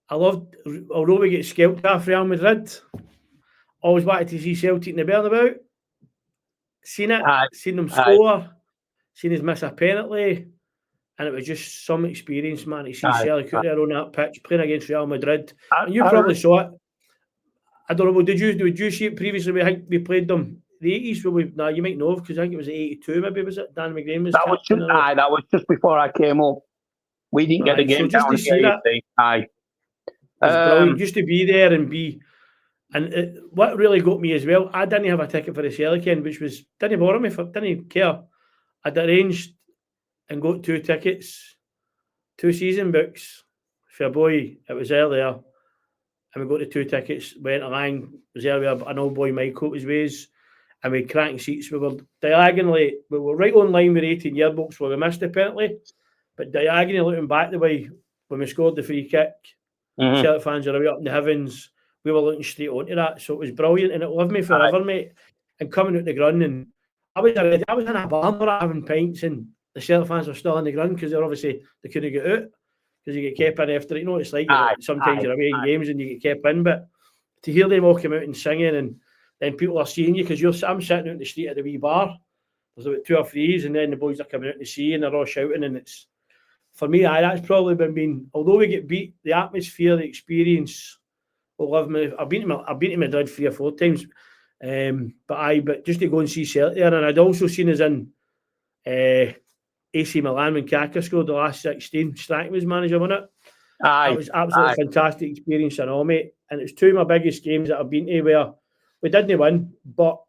I loved, although we get scalped off Real Madrid, always wanted to see Celtic in the Bernabeu. Seen it, seen them score, seen us miss a penalty, and it was just some experience, man, to see Celtic out there on that pitch playing against Real Madrid. And you probably saw it. I don't know, did you see it previously? We played them the 80s. You might know because I think it was 82, maybe was it? Dan McGrain was captain. That was just before I came up. We didn't get the game down. To see that, it was brilliant just to be there and be. And what really got me as well, I didn't have a ticket for the Celtic end, which was didn't bother me. Didn't care. I'd arranged and got 2 tickets, 2 season books for a boy. It was earlier, and we got the 2 tickets. Went along, was earlier, an old boy Michael his ways, and we had cracking seats. We were right on line with 18-year books where we missed the penalty. But diagonally looking back the way when we scored the free kick, Celtic fans are way up in the heavens. We were looking straight onto that, so it was brilliant, and it loved me forever, mate. And coming out the ground, and I was in a bar having pints, and the Celtic fans were still in the ground because they couldn't get out because you get kept in after it. You know what it's like. Sometimes you're away in games and you get kept in, but to hear them all come out and singing, and then people are seeing you because I'm sitting out in the street at the wee bar. There's about 2 or 3, and then the boys are coming out to see, and they're all shouting, and it's. For me, that's probably been, although we get beat, the atmosphere, the experience will love me. I've been to Madrid 3 or 4 times, but just to go and see Celtic there, and I'd also seen us in AC Milan when Kaka scored the last 16. Strachan was manager, wasn't it? It was absolutely fantastic experience and all, mate. And it's 2 of my biggest games that I've been to where we didn't win, but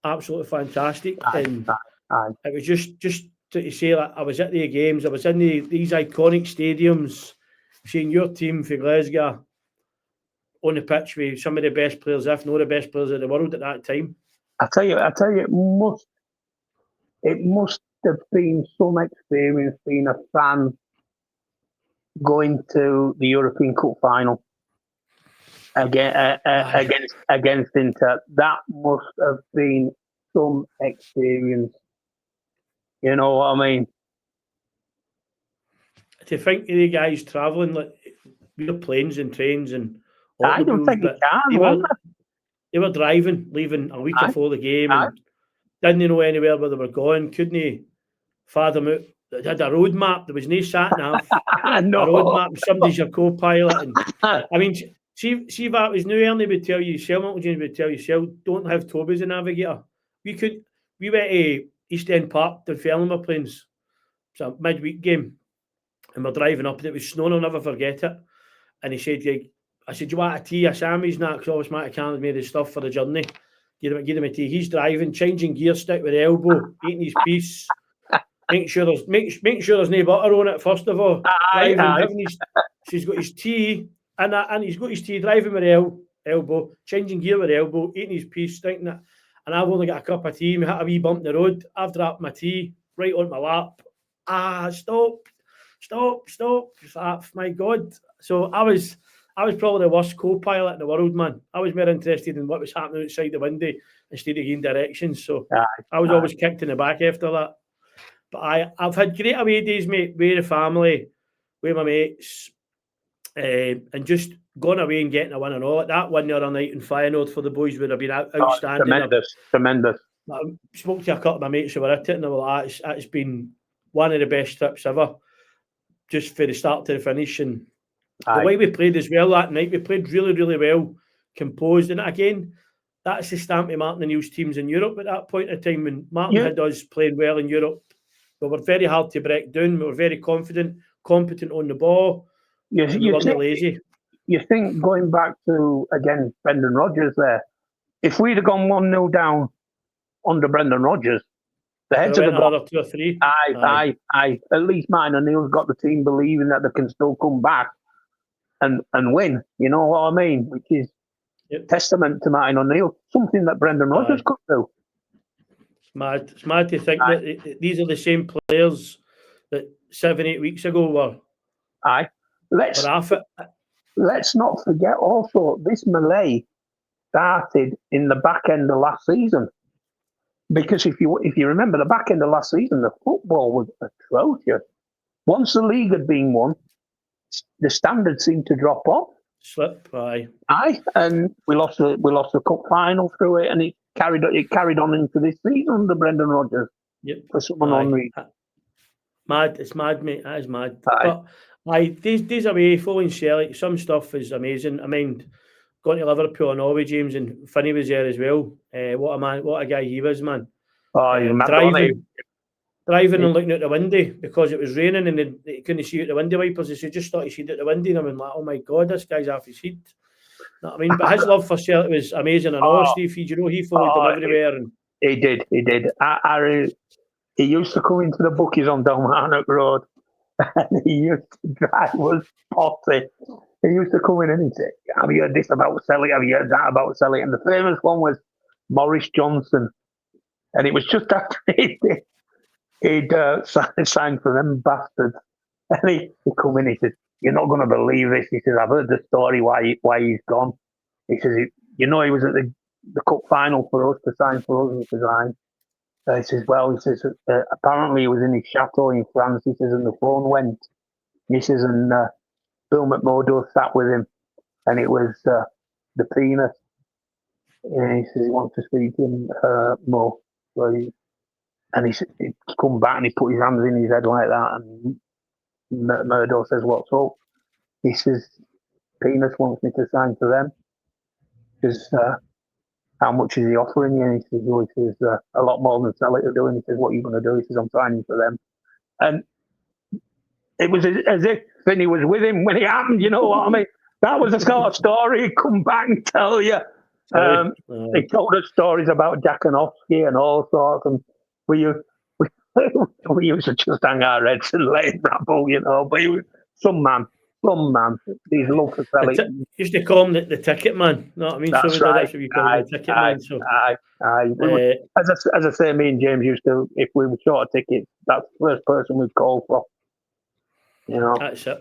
absolutely fantastic. And it was just to say that I was at the games, I was in these iconic stadiums, seeing your team for Glasgow on the pitch with some of the best players, if not the best players in the world at that time. I tell you, it must have been some experience being a fan going to the European Cup final against Inter. That must have been some experience. You know what I mean? To think of the guys travelling like real planes and trains and I don't think you can. They were driving, leaving a week before the game, and didn't know anywhere where they were going. Couldn't fathom out They had a road map. There was no sat nav. No. A road map. Somebody's your co-pilot. And I mean, see if that was new. Ernie would tell you. Milton James would tell you. Don't have Toby as a navigator. We went to East End Park to Dunfermline Plains. It's a midweek game, and we're driving up, and it was snowing. I'll never forget it. And he said, I said, "Do you want a tea, a sandwich?" Because always Matty Cannon made his stuff for the journey. Give him a tea. He's driving, changing gear, stick with the elbow, eating his piece. Make sure there's no butter on it, first of all. He's got his tea, and he's got his tea, driving with the elbow, changing gear with the elbow, eating his piece, thinking that. And I've only got a cup of tea. We hit a wee bump in the road. I've dropped my tea right on my lap. Stop. My God. So I was probably the worst co-pilot in the world, man. I was more interested in what was happening outside the window instead of giving directions. So I was always kicked in the back after that. But I've had great away days, mate, with the family, with my mates, and just going away and getting a win and all. That one the other night in Feyenoord for the boys would have been outstanding. Tremendous. I spoke to a couple of my mates who were at it, and they were like, it's been one of the best trips ever, just for the start to the finish. And the way we played as well that night, we played really, really well, composed. And again, that's the stamp of Martin O'Neill's teams in Europe at that point in time, when Martin had us playing well in Europe. We were very hard to break down. We were very confident, competent on the ball. We weren't lazy. You think, going back to, again, Brendan Rodgers there, if we'd have gone 1-0 down under Brendan Rodgers, the heads of the another 2 or 3. Aye. At least Martin O'Neill's got the team believing that they can still come back and win. You know what I mean? Which is testament to Martin O'Neill, something that Brendan Rodgers could do. It's mad to think that these are the same players that 7-8 weeks ago were. Let's not forget also, this melee started in the back end of last season. Because if you remember, the back end of last season, the football was atrocious. Once the league had been won, the standards seemed to drop off. And we lost the cup final through it, and it carried on into this season under Brendan Rodgers. For some unknown reason. It's mad, mate. That is mad. But these away, following Celtic, some stuff is amazing. I mean, going to Liverpool and Norway, James, and Finney was there as well. What a man! What a guy he was, man. Driving and looking out the window because it was raining and they couldn't see out the window wipers. He said, just thought he see out the window, and I went like, oh my God, this guy's off his feet. You know what I mean? But his love for Celtic was amazing and all, Steve. You know, he followed them everywhere. And he did. He used to come into the bookies on Dalmarnock Road, and he used to drive us potty. He used to come in and he'd say, have you heard this about Celtic? Have you heard that about Celtic? And the famous one was Maurice Johnson. And it was just after he'd signed for them bastards. And he'd come in, he said, you're not going to believe this. He says, I've heard the story why he's gone. He says, he was at the cup final for us to sign for us. He says, he says, apparently he was in his chateau in France. He says, and the phone went. He says, and Bill McMurdo sat with him, and it was the penis. And he says he wants to speak to him more. So and he'd come back and he put his hands in his head like that, and Murdo says, what's up? He says, Penis wants me to sign for them. He says, how much is he offering you? And he says, a lot more than Celtic are doing. He says, what are you going to do? He says, I'm signing for them. And it was as if Finney was with him when it happened, you know what I mean? That was the sort of story he'd come back and tell you. He told us stories about Jakanowski and all sorts, and we used to just hang our heads and let him rabble, you know. But he was some man. He's loved for Celtic. Used to call him the ticket man. You know what I mean? That's so right. That's what we call him, the ticket man. So. As I say, me and James used to, if we were short of tickets, that's the first person we'd call for. You know. That's it.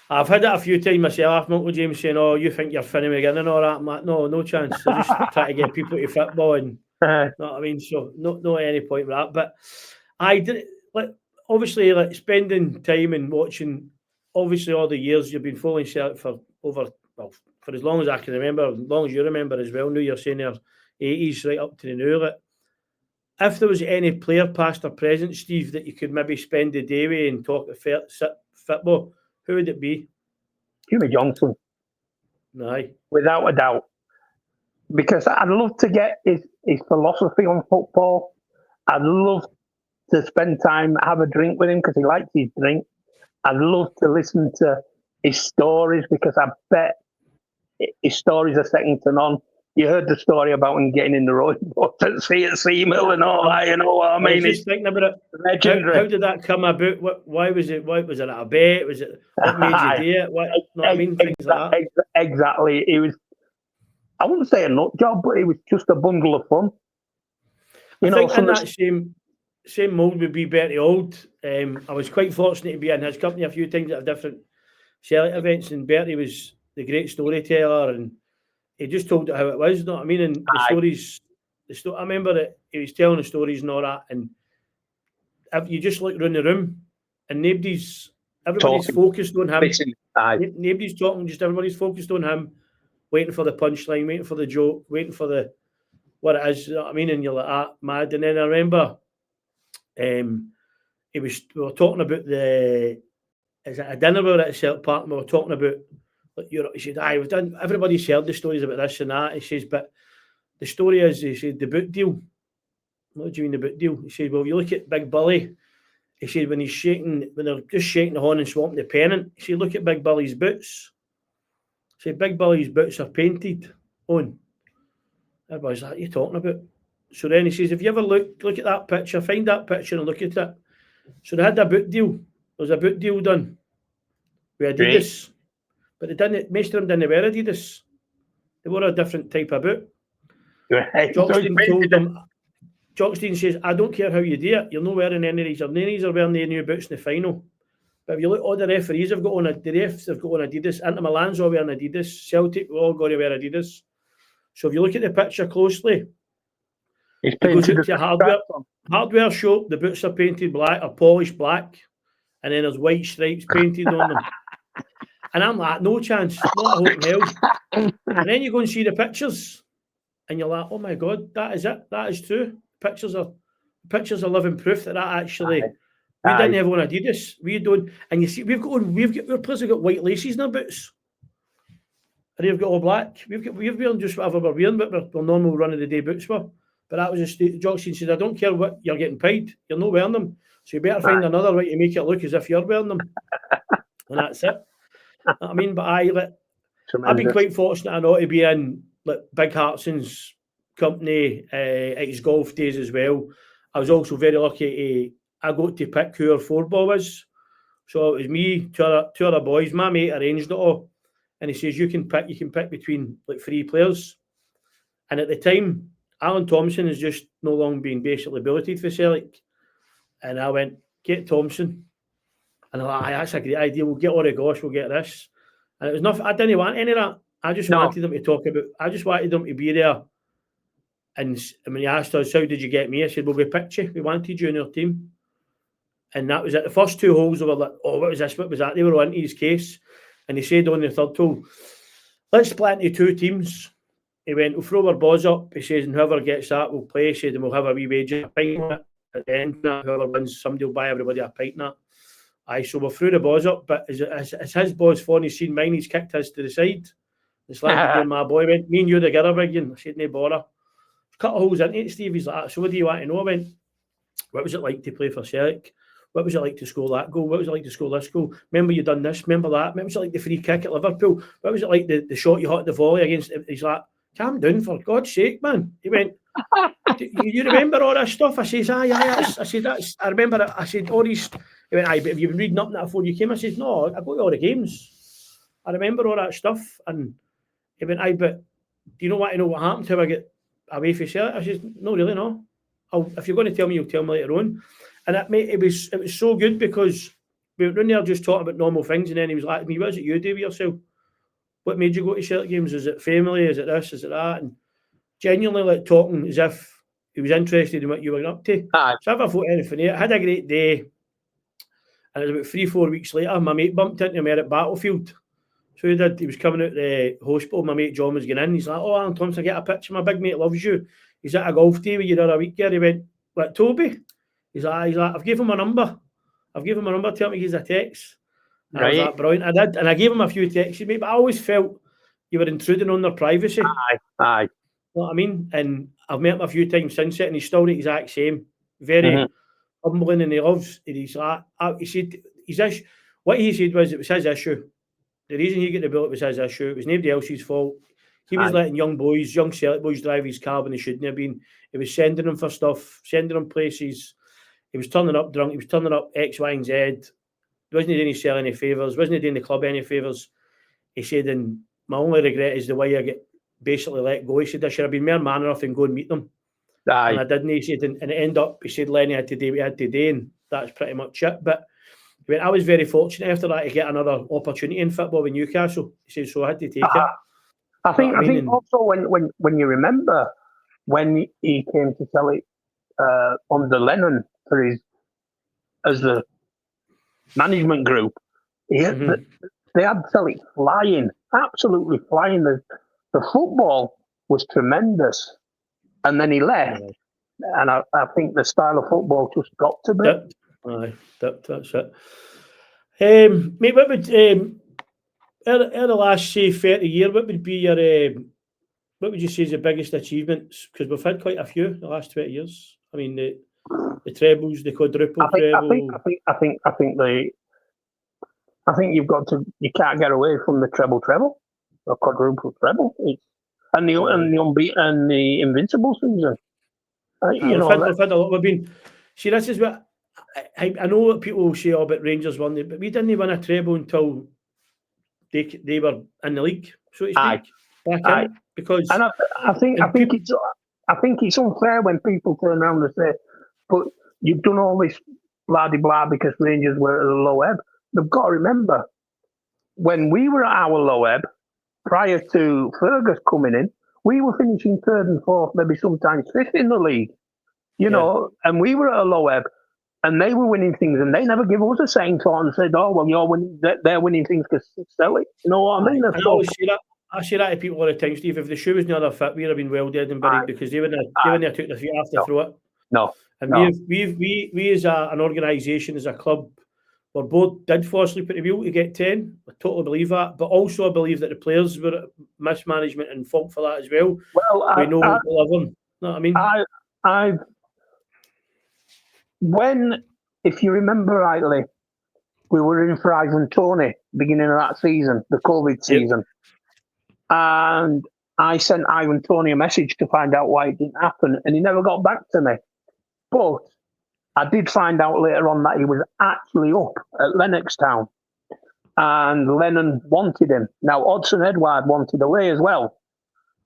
I've had it a few times myself, Uncle James, saying, oh, you think you're Finney again and all that. I'm like, no chance. They're just trying to get people to football, and you know what I mean? So no any point with that. But I did, obviously, spending time and watching, obviously all the years you've been following Celtic for as long as I can remember, as long as you remember as well. Now you're saying they're 80s right up to the new. if there was any player, past or present, Steve, that you could maybe spend the day with and talk football, who would it be? Jimmy Johnson. Aye. Without a doubt. Because I'd love to get his philosophy on football. I'd love to spend time, have a drink with him because he likes his drink. I'd love to listen to his stories because I bet his stories are second to none. You heard the story about him getting in the rowing boat at Seamill and all that, you know what I mean? I was just thinking about it. Legendary. How did that come about? Why was it? Why was it a bet? Was it what made you do it? What I mean? Things like that. Exactly. It was, I wouldn't say a nut job, but it was just a bundle of fun. I think in that same mould would be Bertie Auld. I was quite fortunate to be in his company a few times at different Celtic events, and Bertie was the great storyteller, and he just told it how it was. You know what I mean? And the stories, I remember that he was telling the stories and all that, and if you just look around the room, and everybody's focused on him. Nobody's talking, just everybody's focused on him, waiting for the punchline, waiting for the joke, waiting for the what it is. You know what I mean? And you're like, mad. And then I remember, we were talking about is it a dinner we were at Celtic Park, and we were talking about Europe. He said, we've done, everybody's heard the stories about this and that. He says, but the story is, he said, the boot deal. What do you mean the boot deal? He said, well, you look at Big Billy. He said, when they're just shaking the horn and swapping the pennant, he said, look at Big Billy's boots. He said, Big Billy's boots are painted on. Everybody's like, what are you talking about? So then he says, if you ever look at that picture, find that picture and look at it. So they had a boot deal. There was a boot deal done with Adidas. Right. But they didn't, most of them didn't wear Adidas. They wore a different type of boot. Right. Jockstein told them, Jockstein says, I don't care how you do it, you're not wearing any of these. None of these are wearing the new boots in the final. But if you look, all the referees have got on, the refs have got on Adidas. Inter Milan's all wearing Adidas. Celtic, we all got to wear Adidas. So if you look at the picture closely, it goes out to hardware shop, the boots are painted black, or polished black, and then there's white stripes painted on them. And I'm like, no chance, not a hope in hell. And then you go and see the pictures, and you're like, oh my God, that is it. That is true. Pictures are living proof that actually we didn't have on Adidas. We don't, and you see, our players have got white laces in our boots. And they've got all black. We've worn just whatever we're wearing, but we're normal run of the day boots were. But that was Jockstein said, I don't care what you're getting paid, you're not wearing them. So you better find another way to make it look as if you're wearing them. And that's it. I mean, but I've been quite fortunate I know to be in Big Hartson's company at his golf days as well. I was also very lucky I got to pick who our four-ball was. So it was me, two other boys. My mate arranged it all. And he says, you can pick between 3 players. And at the time, Alan Thompson has just no long been basically billeted for Celtic. And I went, get Thompson. And I'm like, that's a great idea. We'll get Orrigosh, we'll get this. And it was nothing. I didn't want any of that. I just wanted them to talk about, I just wanted them to be there. And when he asked us, how did you get me? I said, well, we picked you. We wanted you in our team. And that was it. The first 2 holes, they were like, oh, what was this? What was that? They were on his case. And he said on the third hole, let's split into 2 teams. He went, we'll throw our balls up. He says, and whoever gets that will play. He said, and we'll have a wee wager, a pint on it. At the end, whoever wins, somebody will buy everybody a pint on that. So we threw the balls up, but as his balls falling, he's seen mine, he's kicked his to the side. It's like my boy went, me and you together again. I said, no bother. Cut holes into it, Steve. He's like, so what do you want to know? I went, what was it like to play for Celtic? What was it like to score that goal? What was it like to score this goal? Remember you done this? Remember that? What was it like the free kick at Liverpool? What was it like the shot you hit the volley against? He's like, calm down for God's sake, man. He went, you remember all this stuff? I says, aye. I said, I remember it. I said, all these. He went, aye, but have you been reading up on that before you came? I said, no, I go to all the games. I remember all that stuff. And he went, aye, but do you want to know what happened to how I get away from Celtic? I said, no, really, no. If you're going to tell me, you'll tell me later on. And it was so good because we were in there just talking about normal things, and then he was like, me, what is it you do with yourself? What made you go to Celtic games? Is it family? Is it this? Is it that? And genuinely talking as if he was interested in what you were up to. So I thought anything there. I had a great day. And it was about 3-4 weeks later, my mate bumped into me at Battlefield. So he did. He was coming out the hospital. My mate John was getting in. He's like, oh, Alan Thompson, get a picture. My big mate loves you. He's at a golf day with you the other week here. He went, Like Toby, he's like, I've given him my number. Tell me he's a text. And I was like, brilliant. I did, and I gave him a few texts, mate, but I always felt you were intruding on their privacy. Aye. You know what I mean? And I've met him a few times since it, and he's still the exact same. Very humbling, and he loves. And he's like, he said, what he said was it was his issue. The reason he got the bullet was his issue. It was nobody else's fault. He was letting young Celtic boys drive his car when they shouldn't have been. He was sending them for stuff, sending them places. He was turning up drunk. He was turning up X, Y, and Z. He wasn't doing himself any favours. Wasn't doing the club any favours. He said, and my only regret is the way I get basically let go. He said, I should have been more man enough and go and meet them. Aye. And I didn't. He said, and it ended up, he said, Lenny had to do what he had to do, and that's pretty much it. But I mean, I was very fortunate after that to get another opportunity in football with Newcastle. He said, so I had to take it. I think also when you remember when he came to Celtic under Lennon for as the management group, they had Celtic flying, absolutely flying. The football was tremendous, and then he left, and I think the style of football just dropped a bit. That's it. Mate, what would in the last, say, 30 years, what would be your what would you say is the biggest achievements? Because we've had quite a few the last 20 years. I mean, the trebles, the quadruple treble. I think you can't get away from the treble, or quadruple treble, and the unbeaten and the invincible season. We've had a lot. We've been. See, this is what I know. What people say about Rangers won it, but we didn't win a treble until they were in the league, so to speak. Back in, because and I think it's unfair when people turn around and say, "But you've done all this blah de blah because Rangers were at a low ebb." They've got to remember when we were at our low ebb prior to Fergus coming in, we were finishing third and fourth, maybe sometimes fifth in the league. You know, and we were at a low ebb. And they were winning things, and they never give us a second thought and said, "Oh, well, you're winning. They're winning things because it's Celtic." You know what I mean? I say that to people all the time, Steve. If the shoe was the other fit, we'd have been well dead and buried because they wouldn't have took the feet off to throw it. No, and we as an organisation, as a club, we're both did fall asleep at the wheel to get 10. I totally believe that, but also I believe that the players were mismanagement and fault for that as well. Well, we know what we're living. You know what I mean? If you remember rightly, we were in for Ivan Toney beginning of that season, the COVID season. And I sent Ivan Toney a message to find out why it didn't happen, and he never got back to me. But I did find out later on that he was actually up at Lennox Town, and Lennon wanted him. Now, Odsonne Edouard wanted away as well,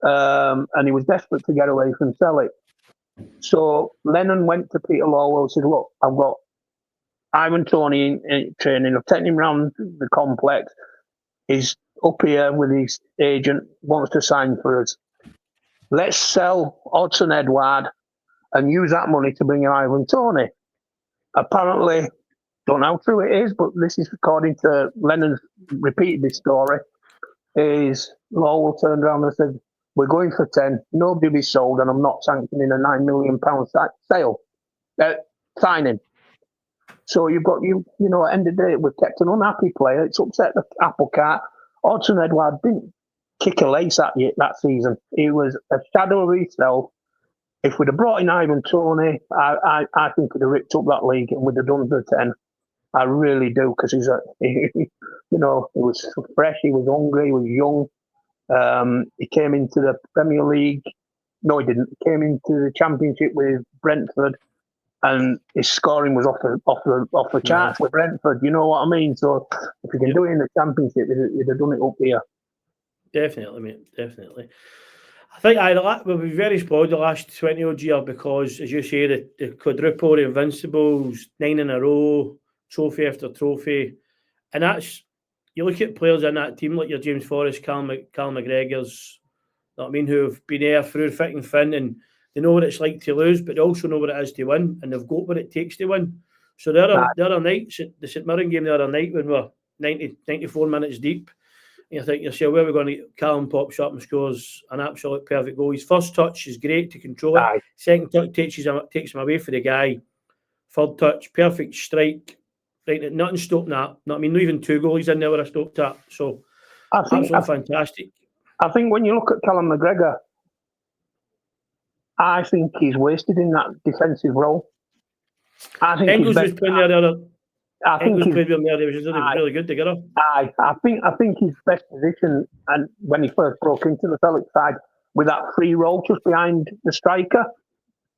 and he was desperate to get away from Celtic. So Lennon went to Peter Lawwell and said, "Look, I've got Ivan Toney in training. I've taken him around the complex. He's up here with his agent, wants to sign for us. Let's sell Odsonne Edouard and use that money to bring in Ivan Toney." Apparently, don't know how true it is, but this is according to Lennon's repeated this story, is Lawwell turned around and said, "We're going for 10, nobody will be sold, and I'm not sanctioning a £9 million signing." So you've got, you know, at the end of the day, we've kept an unhappy player. It's upset the apple cart. Odsonne Edouard didn't kick a lace at you that season. He was a shadow of himself. If we'd have brought in Ivan Toney, I think we'd have ripped up that league and we'd have done the 10. I really do, because he was fresh, he was hungry, he was young. He came into the Premier League. No, he didn't. He came into the Championship with Brentford, and his scoring was off the charts with Brentford. You know what I mean? So if you can do it in the Championship, you'd have done it up here. Definitely, mate. Definitely. I think we'll be very spoiled the last 20 odd years because, as you say, the quadruple, the Invincibles, 9 in a row, trophy after trophy, and that's, you look at players in that team like your James Forrest, Cal McGregor's, you know what I mean, who have been there through thick and thin, and they know what it's like to lose, but they also know what it is to win, and they've got what it takes to win. So the other night, the St Mirren game the other night, when we're 94 minutes deep, You think yourself, where are we going to get? Callum pops up and scores an absolute perfect goal. His first touch is great to control it. Aye. Second touch takes him away for the guy. Third touch, perfect strike. Right, nothing stopping that. Not even 2 goalies in there were stopped that. So absolutely fantastic. I think when you look at Callum McGregor, I think he's wasted in that defensive role. I think Engels was playing there the other. I think Engels played with him there. They was really good together. I think his best position, and when he first broke into the Celtic side, with that free role just behind the striker,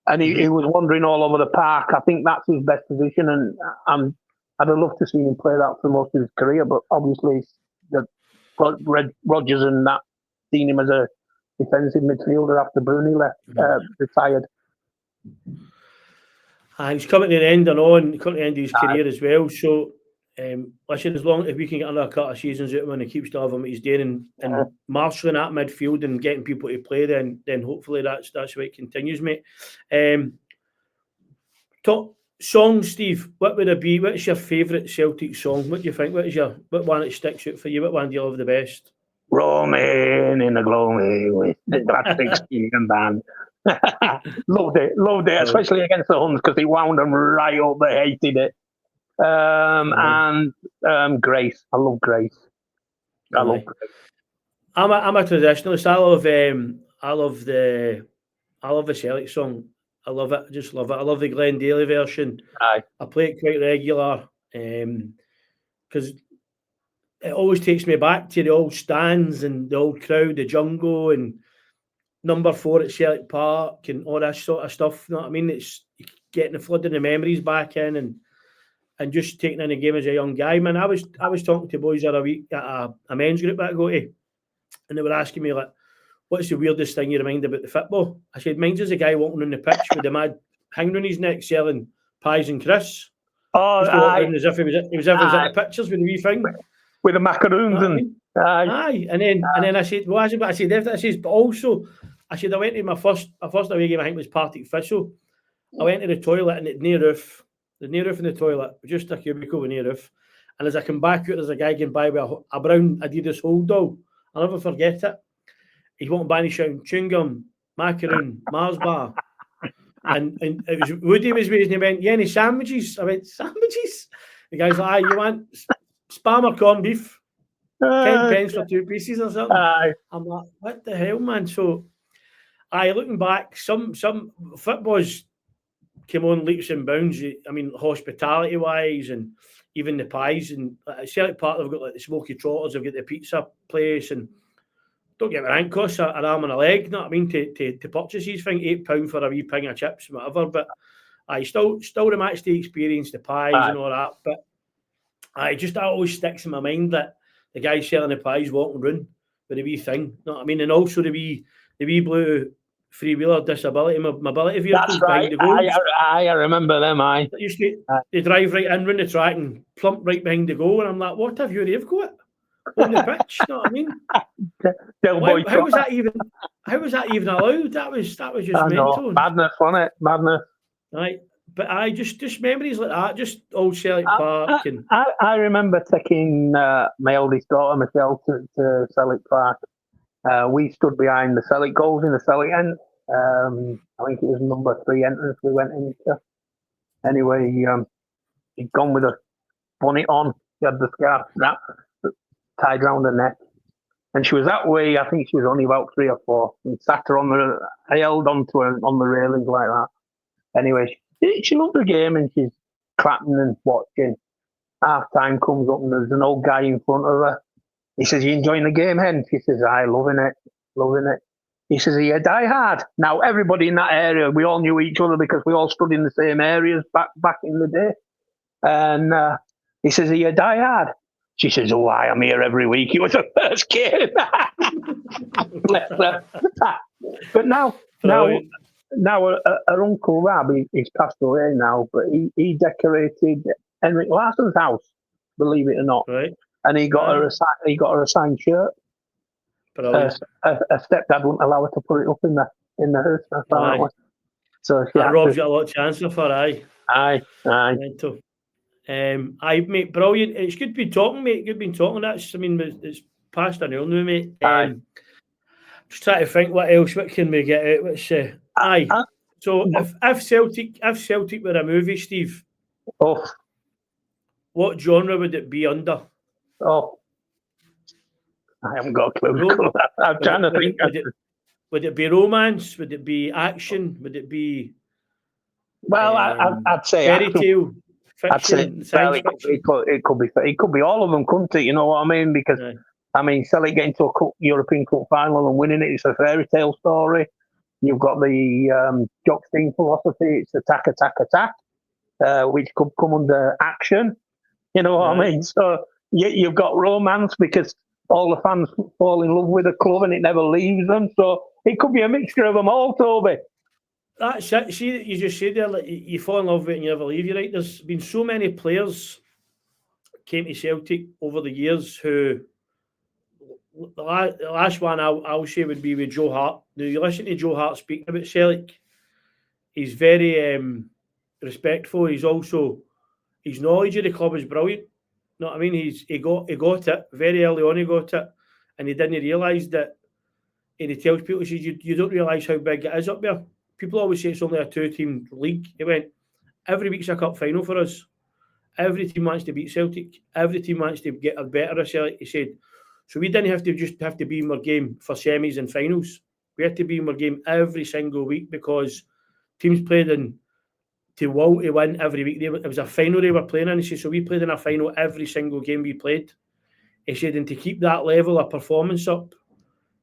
and he was wandering all over the park. I think that's his best position, and I'd have loved to see him play that for most of his career. But obviously, Rodgers and that seen him as a defensive midfielder after Bruni left, retired. He's coming to the end of his career as well. So, listen, as long as we can get another couple of seasons out of him and he keeps to have what he's doing and marshalling that midfield and getting people to play, then hopefully that's the way it continues, mate. Top song, Steve. What would it be? What's your favourite Celtic song? What do you think? What one that sticks out for you? What one do you love the best? Roaming in the gloaming with the plastic Stephen band. Loved it, especially against the Huns because he wound them right up. They hated it. And Grace. I love Grace. I'm a traditionalist. I love the Celtic song. I love it. I just love it. I love the Glenn Daly version. Aye. I play it quite regular because it always takes me back to the old stands and the old crowd, the jungle, and number 4 at Celtic Park and all that sort of stuff. You know what I mean? It's getting the flooding the memories back in and just taking in the game as a young guy. Man, I was talking to boys the other week at a men's group that I go to, and they were asking me, like, what's the weirdest thing you remind about the football? I said, mine's as a guy walking on the pitch with a mad hanging on his neck selling pies and crisps. Oh, as if he was at the pictures with the wee thing. With the macaroons aye. And then I said, well, I said, but also, I said, I went to my first away game, I think it was Partick Thistle. I went to the toilet and it's near roof. The near roof in the toilet, just a cubicle with near roof. And as I come back out, there's a guy getting by with a brown Adidas hold doll. I'll never forget it. He's walking by and he's shouting, chewing gum, macaroon, Mars bar. And it was Woody was with, and he went, yeah, any sandwiches? I went, sandwiches? The guy's like, you want spam or corned beef? 10 pence for 2 pieces or something. I'm like, what the hell, man? So, looking back, some footballs came on leaps and bounds. I mean, hospitality-wise and even the pies. And at Celtic Park, they've got like the Smoky Trotters, they've got the pizza place. And don't get me wrong, costs an arm and a leg, you know what I mean, to purchase these things, £8 for a wee ping of chips and whatever. But still the match day experience, the pies and all that. But that always sticks in my mind that the guy selling the pies walking around with a wee thing, you know what I mean? And also the wee blue three-wheeler disability mobility vehicles behind the goals. I remember them, They drive right in round the track and plump right behind the goal, and I'm like, what have they've got on the pitch? You know what I mean? How was that even allowed? That was just mental. Madness, wasn't it? Madness. Right. But just memories like that, just old Celtic Park. I remember taking my eldest daughter, Michelle, to Celtic Park. We stood behind the Celtic goals in the Celtic end. I think it was number 3 entrance we went into. Anyway, he'd gone with a bonnet on. She had the scarf wrap tied round her neck. And she was that way, I think she was only about 3 or 4. And sat her I held onto her on the railings like that. Anyway, she loved the game and she's clapping and watching. Half time comes up and there's an old guy in front of her. He says, you enjoying the game, Hen? She says, loving it. He says, are you a diehard? Now, everybody in that area, we all knew each other because we all stood in the same areas back in the day. And he says, are you a diehard? She says, oh, I'm here every week. It was her first game. Bless her. But now her Uncle Rab, he's passed away now, but he decorated Henrik Larsson's house, believe it or not. Right. And he got her a signed shirt. Her stepdad wouldn't allow her to put it up in the hearse. So Rob's got a lot of chance for her, Aye. Mate, brilliant. It's good to be talking, mate. Good being talking. It's passed an hour now, mate. Aye. Just trying to think what else. What can we get out? Which aye. So if Celtic were a movie, Steve, what genre would it be under? Oh, I haven't got a clue. I'm trying to think. Would it be romance? Would it be action? Would it be? Well, I'd say fairy tale, fiction, science fiction. It could be all of them, couldn't it? You know what I mean? Because I mean, Celtic getting to a European Cup final and winning it's a fairy tale story. You've got the Jock Stein philosophy. It's attack, attack, attack, which could come under action. You know what I mean? So you've got romance because all the fans fall in love with the club and it never leaves them. So it could be a mixture of them all, Toby. That's it. See, you just said there, like, you fall in love with it and you never leave. You're right. There's been so many players came to Celtic over the years who, the last one I'll say would be with Joe Hart. Now, you listen to Joe Hart speaking about Celtic, he's very respectful. He's also, his knowledge of the club is brilliant. You know what I mean? He got it very early on. He got it, and he didn't realise that. And he tells people, he says, you don't realise how big it is up there. People always say it's only a 2-team league. He went, every week's a cup final for us. Every team wants to beat Celtic. Every team wants to get a better of Celtic. He said, so we didn't have to be in our game for semis and finals. We had to be in our game every single week because teams played in to will to win every week. It was a final they were playing in. He said, so we played in a final every single game we played. He said, and to keep that level of performance up,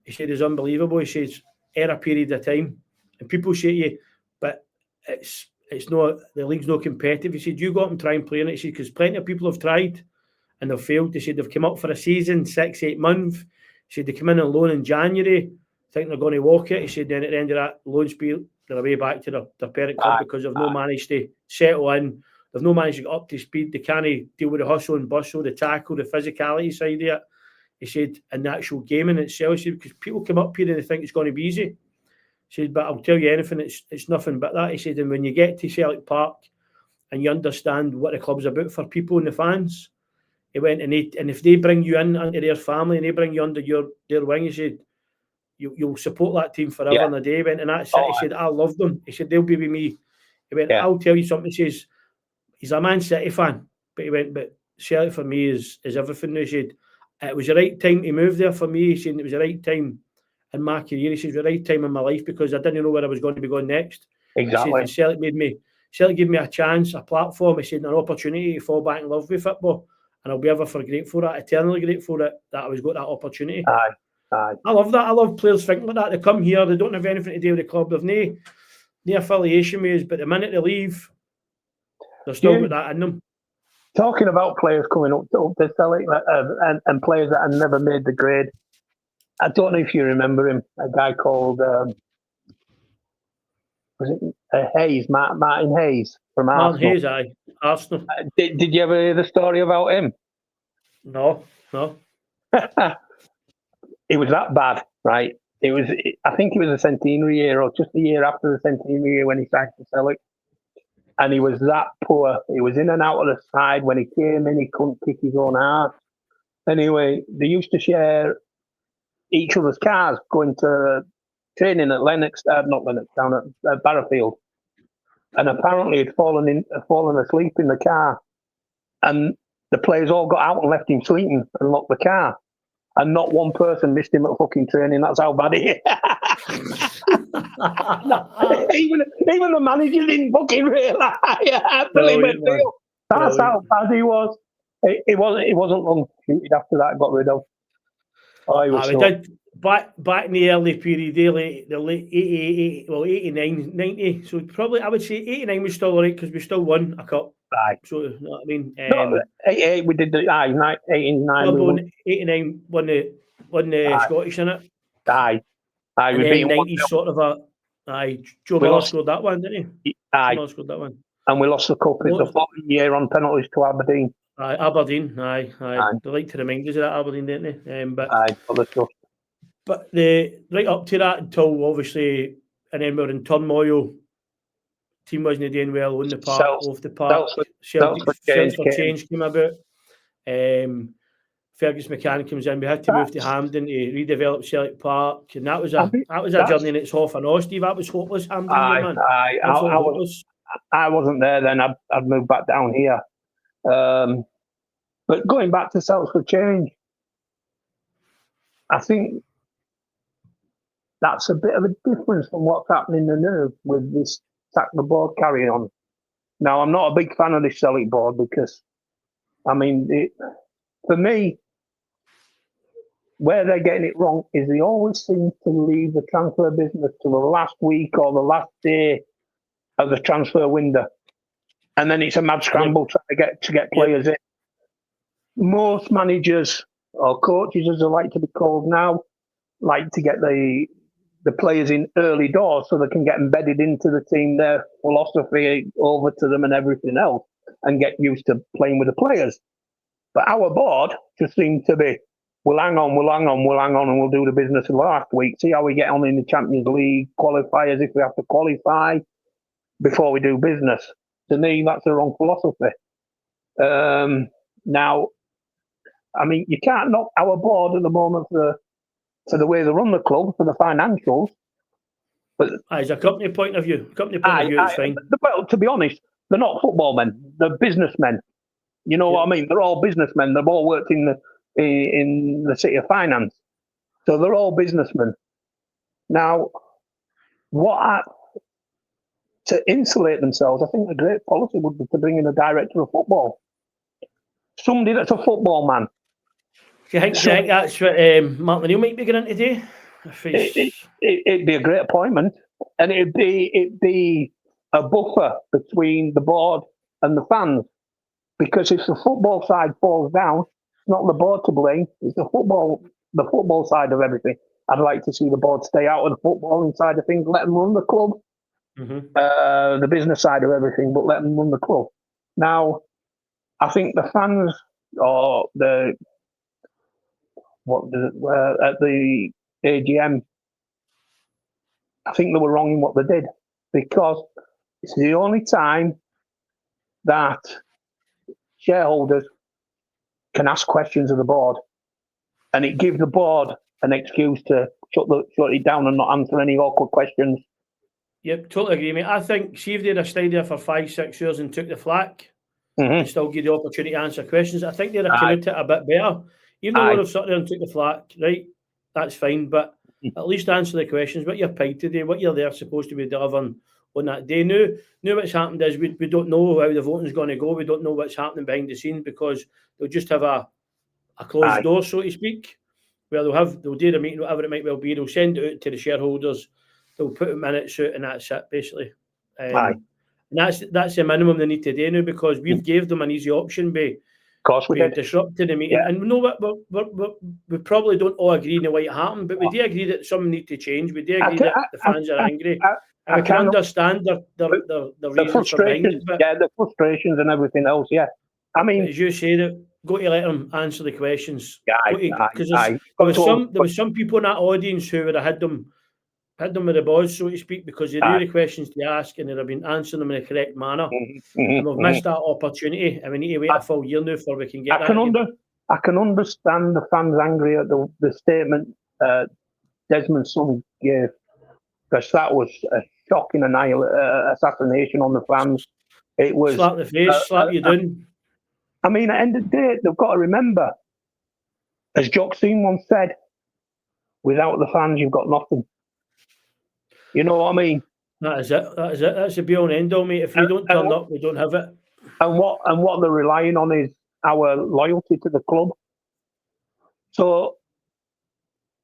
he said, it's unbelievable. He says, a period of time. And people say to you, but it's not, the league's not competitive. He said, you go up and try and play in it. He said, because plenty of people have tried and they've failed. He said, they've come up for a season, 6-8 months. He said, they come in on loan in January, think they're going to walk it. He said, then at the end of that loan spell, they're away back to their parent club because they've not managed to settle in. They've not managed to get up to speed. They can't deal with the hustle and bustle, the tackle, the physicality side of it. He said, in the actual game in itself, he said, because people come up here and they think it's going to be easy. He said, but I'll tell you anything, it's nothing but that. He said, and when you get to Celtic Park and you understand what the club's about for people and the fans, he went, and if they bring you in into their family and they bring you under their wing, he said, you'll support that team forever and a day. He went, and that's it. He said, I love them. He said, they'll be with me. He went, I'll tell you something. He says, he's a Man City fan, but he went, but Celtic for me is everything. He said, it was the right time to move there for me. He said, it was the right time in my career. He says, the right time in my life because I didn't know where I was going to be going next. Exactly. He said, Celtic gave me a chance, a platform. He said, an opportunity to fall back in love with football. And I'll be ever grateful for that, eternally grateful that I was got that opportunity. Aye. I love that. I love players thinking like that. They come here, they don't have anything to do with the club. They've no affiliation with us, but the minute they leave, they've still got that in them. Talking about players coming up to Celtic and players that have never made the grade, I don't know if you remember him, a guy called, was it Hayes, Martin Hayes from Arsenal? Martin Hayes, aye. Arsenal. Did you ever hear the story about him? No. It was that bad, right? I think it was the centenary year or just the year after the centenary year when he signed for Celtic. And he was that poor. He was in and out of the side. When he came in, he couldn't kick his own ass. Anyway, they used to share each other's cars going to training at down at Barrowfield. And apparently he'd fallen asleep in the car. And the players all got out and left him sleeping and locked the car. And not one person missed him at fucking training. That's how bad he is. even the manager didn't fucking realise. That's how bad he was. It wasn't long after that got rid of. We did back in the early period, the late 88, 89, 90. So probably I would say 89 was still alright because we still won a cup. Aye. So you know what I mean. 88 we did the 89. 89 won the Scottish in it. Aye. And then 90 sort of a Joe Miller scored that one, didn't he? Aye. Joe Miller scored that one. And we lost the cup in the following year on penalties to Aberdeen. Aye, Aberdeen. Aye. They like to remind us of that Aberdeen, don't they? But right up to that until obviously, and then we were in turmoil. Team wasn't doing well on the park, off the park. Celtic for change came about. Fergus McCann comes in. We had to move to Hampden to redevelop Celtic Park, and that was a journey in its off and on, Steve. That was hopeless, Hampden, man. Absolutely hopeless. I wasn't there then. I'd moved back down here. But going back to Celts for Change, I think that's a bit of a difference from what's happening now with this sack the board carrying on. Now, I'm not a big fan of this Celtic board because, I mean, for me, where they're getting it wrong is they always seem to leave the transfer business to the last week or the last day of the transfer window. And then it's a mad scramble trying to get players in. Most managers or coaches, as they like to be called now, like to get the players in early doors so they can get embedded into the team, their philosophy over to them and everything else, and get used to playing with the players. But our board just seemed to be, we'll hang on, and we'll do the business of last week, see how we get on in the Champions League, qualifiers if we have to qualify before we do business. To me, that's the wrong philosophy. Now, I mean, you can't knock our board at the moment for the way they run the club, for the financials. But as a company point of view, it's fine. Well, to be honest, they're not football men; they're businessmen. You know what I mean? They're all businessmen. They've all worked in the City of Finance, so they're all businessmen. Now, to insulate themselves, I think a great policy would be to bring in a director of football, somebody that's a football man. Do you think that's what Mark O'Neill might be going in today? It'd be a great appointment, and it'd be a buffer between the board and the fans. Because if the football side falls down, it's not the board to blame; it's the football side of everything. I'd like to see the board stay out of the footballing side of things, let them run the club, the business side of everything, but let them run the club. Now, I think the fans or at the AGM, I think they were wrong in what they did, because it's the only time that shareholders can ask questions of the board, and it gives the board an excuse to shut it down and not answer any awkward questions. Yep, totally agree, mate. I think, see if they'd have stayed there for 5-6 years and took the flak and still give the opportunity to answer questions, I think they'd have committed it a bit better. Even though they've sat there and took the flak, right, that's fine, but at least answer the questions. What you're paid to do, what you're there supposed to be delivering on that day. Now what's happened is we don't know how the voting's going to go. We don't know what's happening behind the scenes, because they'll just have a closed door, so to speak, where they'll do the meeting, whatever it might well be. They'll send it out to the shareholders. They'll put a minutes out, and that's it, basically. And that's the minimum they need to do now, because we've gave them an easy option by disrupting the meeting. And we know what we probably don't all agree on what happened, but we do agree that something needs to change. We do agree that the fans are angry. And we can understand the reasons for behind it. The frustrations and everything else, I mean, as you say, that go to let them answer the questions. Because there was some people in that audience who would have had them with the balls, so to speak, because they knew the questions to ask and they'd have been answering them in the correct manner. And we've missed that opportunity, and we need to wait a full year now before we can get I can understand the fans angry at the statement Desmond's son gave, because that was a shocking assassination on the fans. It was slap the face, slap you down. I mean, at the end of the day, they've got to remember, as Joxine once said, without the fans, you've got nothing. You know what I mean? That is it. That's the be all and end all, mate. If we don't turn up, we don't have it. And what they're relying on is our loyalty to the club. So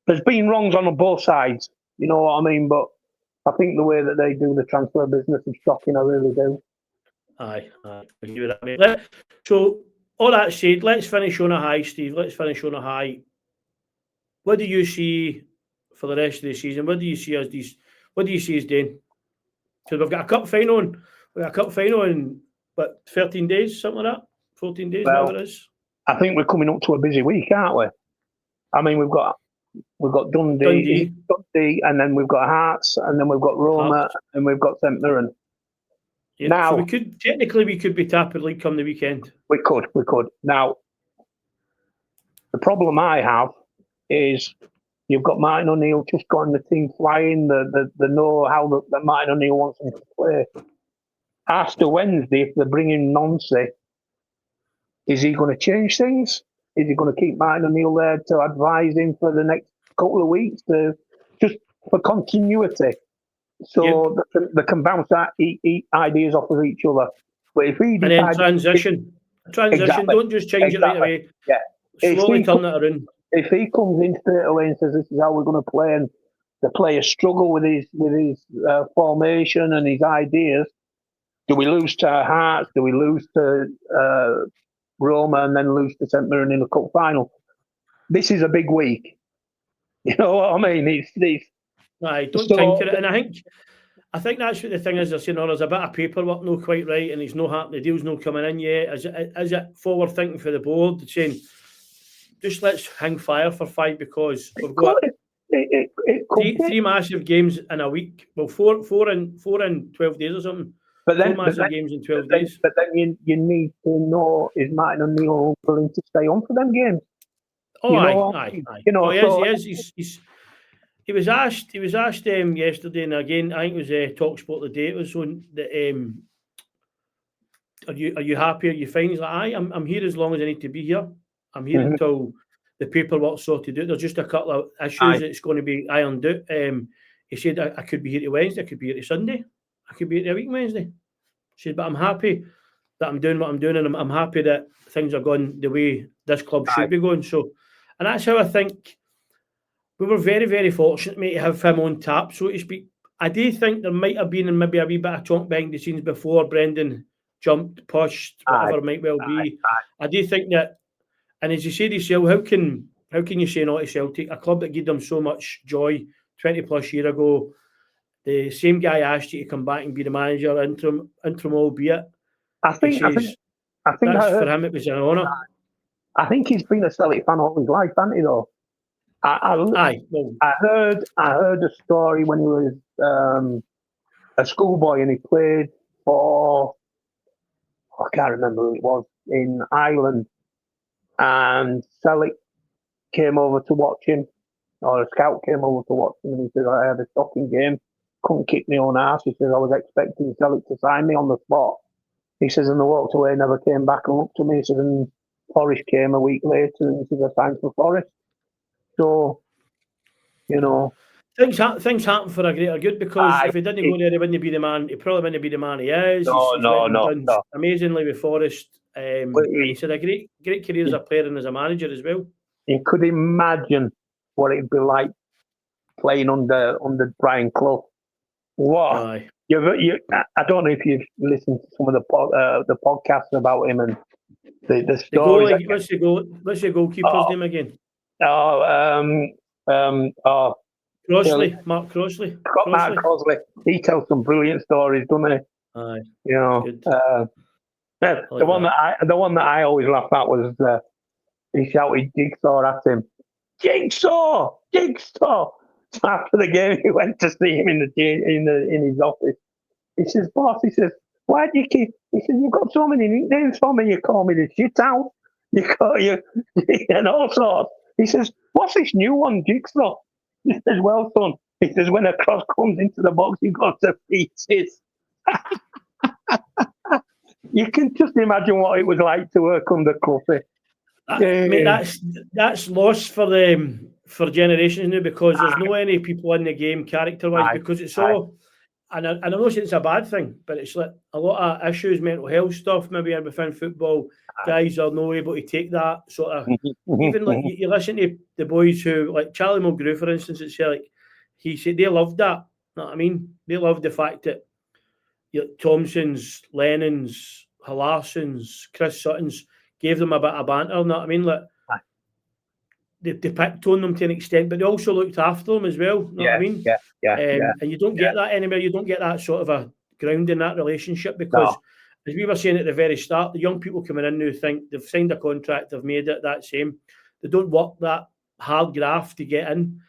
there's been wrongs on both sides. You know what I mean? But I think the way that they do the transfer business is shocking. I really do. Aye. I agree with that, mate. So all that said, let's finish on a high, Steve. Let's finish on a high. What do you see for the rest of the season? What do you see us doing? Because we've got a cup final in 13 days, something like that. 14 days, whatever it is. I think we're coming up to a busy week, aren't we? I mean, we've got Dundee, and then we've got Hearts, and then we've got Roma, and we've got St Mirren. Yeah, now, so we could be tapping league come the weekend. We could. Now, The problem I have is you've got Martin O'Neill just got the team flying. The know how that Martin O'Neill wants them to play. After Wednesday, if they're bringing Nonsi, is he going to change things? Is he going to keep Martin O'Neill there to advise him for the next couple of weeks, just for continuity? So they can bounce that ideas off of each other. But if he decides, and then transition, exactly, don't just change it right away. Yeah, slowly turn it around. If he comes in straight away and says, "This is how we're going to play," and the players struggle with his formation and his ideas, do we lose to Hearts? Do we lose to Roma and then lose to St Mirren in the cup final? This is a big week. You know what I mean? It's don't tinker it. And I think that's what the thing is. They're saying, there's a bit of paperwork not quite right, and it's not happening. The deal's not coming in yet. Is it forward thinking for the board? Saying, just let's hang fire for 5 because we've got three massive games in a week. Well, four in 12 days or something. But then, 4 massive games in 12 days. But then you need to know, is Martin O'Neill willing to stay on for them games? Oh, aye. You know, he is. He was asked yesterday, and again, I think it was TalkSport the day it was on that. Are you happy? Are you fine? He's like, I'm here as long as I need to be here. I'm here until the paperwork's sorted out. There's just a couple of issues that's going to be ironed out. He said, I could be here to Wednesday, I could be here to Sunday, I could be here to a week Wednesday. He said, but I'm happy that I'm doing what I'm doing, and I'm happy that things are going the way this club should be going. So, and that's how I think we were very, very fortunate, mate, to have him on tap, so to speak. I do think there might have been maybe a wee bit of talk behind the scenes before Brendan jumped, pushed, whatever it might well be. I do think that, and as you say to yourself, how can you say no to Celtic, a club that gave them so much joy 20 plus years ago? The same guy asked you to come back and be the manager, interim albeit. I think for him it was an honour. I think he's been a Celtic fan all his life, hasn't he? Though I heard a story when he was a schoolboy and he played for, I can't remember who it was, in Ireland, and Celtic came over to watch him, or a scout came over to watch him, and he said, I had a shocking game, couldn't kick my own ass. He says, I was expecting Celtic to sign me on the spot. He says, and I walked away, never came back and looked at me. He says, and Forest came a week later, and he says, I signed for Forest. So, you know, things happen for a greater good, because if he didn't go there, he wouldn't be the man. He probably wouldn't be the man he is. He's done amazingly with Forest. He's had a great career as a player and as a manager as well. You could imagine what it'd be like playing under Brian Clough. What? I don't know if you've listened to some of the podcasts about him and the story. What's your goalkeeper's name again? Crossley. Mark Crossley. Mark Crossley. He tells some brilliant stories, doesn't he? Aye. You know, the one that I always laugh at was he shouted Jigsaw at him. Jigsaw! So after the game, he went to see him in his office. He says, "Boss," he says, "why do you keep?" He says, "You've got so many nicknames for me. You call me the shit out. You call you and all sorts." He says, "What's this new one, Jigsaw?" He says, "Well, son," he says, "when a cross comes into the box, he goes to pieces." You can just imagine what it was like to work under Cloughy. Mate, that's lost for generations now, because there's no any people in the game character-wise, because it's all, and I'm not saying it's a bad thing, but it's like a lot of issues, mental health stuff, maybe within football. Guys are not able to take that sort of, even like you listen to the boys who, like Charlie Mulgrew, for instance, at Celtic, he said they loved that. You know what I mean? They loved the fact that Thompsons, Lennons, Halarsons, Chris Suttons gave them a bit of banter. You know what I mean? Like, they picked on them to an extent, but they also looked after them as well. You know what I mean? And you don't get that anywhere. You don't get that sort of a ground in that relationship, because, as we were saying at the very start, the young people coming in now think they've signed a contract, they've made it that same. They don't work that hard graft to get in.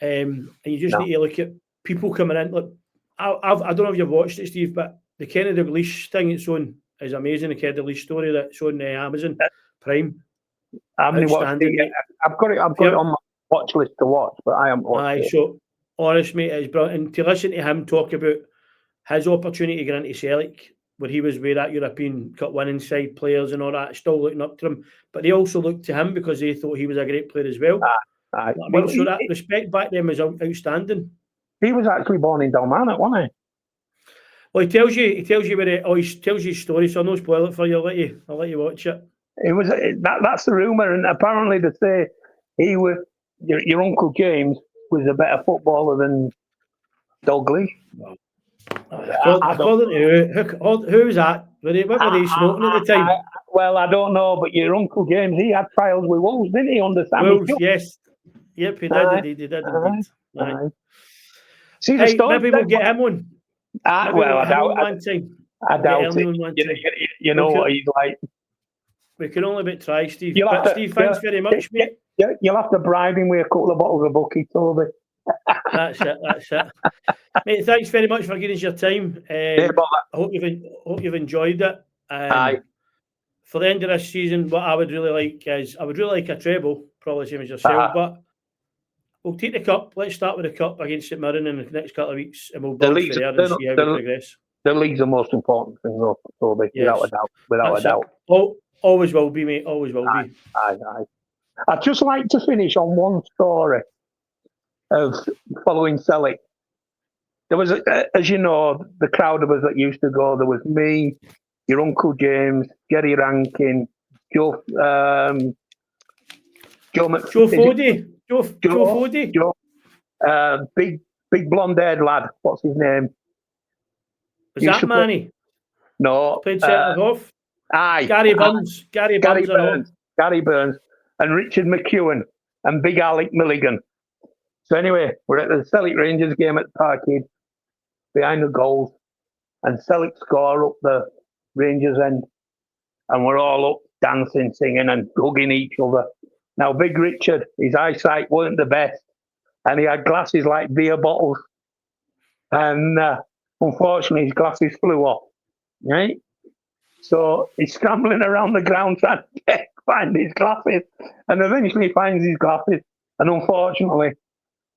And you just need to look at people coming in. Look, I don't know if you've watched it, Steve, but the Kennedy Dalglish thing it's on is amazing. The Kennedy Dalglish story that's on Amazon Prime. I haven't watched it yet. I've got it on my watch list to watch, but I haven't watched it. So, honest, mate, it's brilliant. And to listen to him talk about his opportunity to get into Celtic, where he was with that European Cup winning side players and all that, still looking up to him. But they also looked to him because they thought he was a great player as well. So that respect back then was outstanding. He was actually born in Dalmarnock, wasn't he? Well, he tells you he tells you his story, so I'll not spoil it for you. I'll let you watch it. It was that's the rumour, and apparently they say he was your Uncle James was a better footballer than Douglas. According to who was that? What were they smoking at the time? I don't know, but your Uncle James, he had trials with Wolves, didn't he? Under Sammy Wolves, yes. Yep, he did. He did indeed. See the story? Maybe we'll get him on. I doubt it. You know what he's like. We can only but try, Steve. Steve, thanks very much, mate. You'll have to bribe him with a couple of bottles of Bucky, Toby. That's it. Mate, thanks very much for giving us your time. I hope you've enjoyed it. Aye. For the end of this season, what I would really like is a treble, probably the same as yourself, but we'll take the cup. Let's start with the cup against St Mirren in the next couple of weeks, and we'll build from there and see how we progress. The league's the most important thing, though, Toby, without a doubt. Always will be, mate. Always will be. Aye. I'd just like to finish on one story of following Celtic. There was, as you know, the crowd of us that used to go. There was me, your Uncle James, Jerry Rankin, Joe Foddy. Big blonde-haired lad. What's his name? Was that Manny? No. Played centre half. Aye. Gary Burns. Gary Burns. And Richard McEwen and Big Alec Milligan. So anyway, we're at the Celtic Rangers game at the Parkhead, behind the goals, and Celtic score up the Rangers end, and we're all up dancing, singing and hugging each other. Now, Big Richard, his eyesight weren't the best, and he had glasses like beer bottles, and unfortunately his glasses flew off, right? So he's scrambling around the ground trying to find his glasses, and eventually he finds his glasses, and unfortunately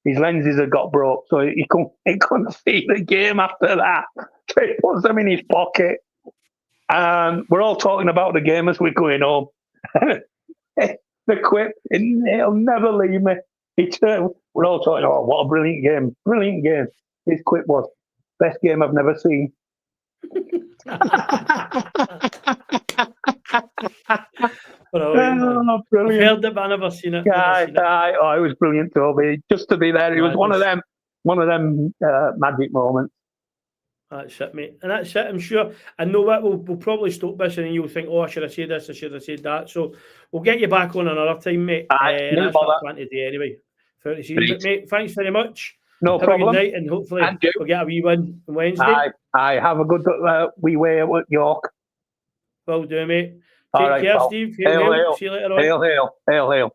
his lenses had got broke, so he couldn't see the game after that. So he puts them in his pocket, and we're all talking about the game as we're going home. The quip, he'll never leave me. We're all talking, oh, what a brilliant game. His quip was, best game I've never seen. Brilliant. I've heard it, but I've never seen it. It was brilliant, Toby. Just to be there, it was one of them magic moments. That's it, mate. And that's it, I'm sure. I know what we'll probably stop this and you'll think, oh, I should have said this, I should have said that. So we'll get you back on another time, mate. And that's what I plan to do anyway. But mate, thanks very much. No problem. Have a good night, and hopefully we'll get a wee win on Wednesday. Have a good wee way at York. Will do, mate. Take care, Steve. Hail. See you later on. Hail.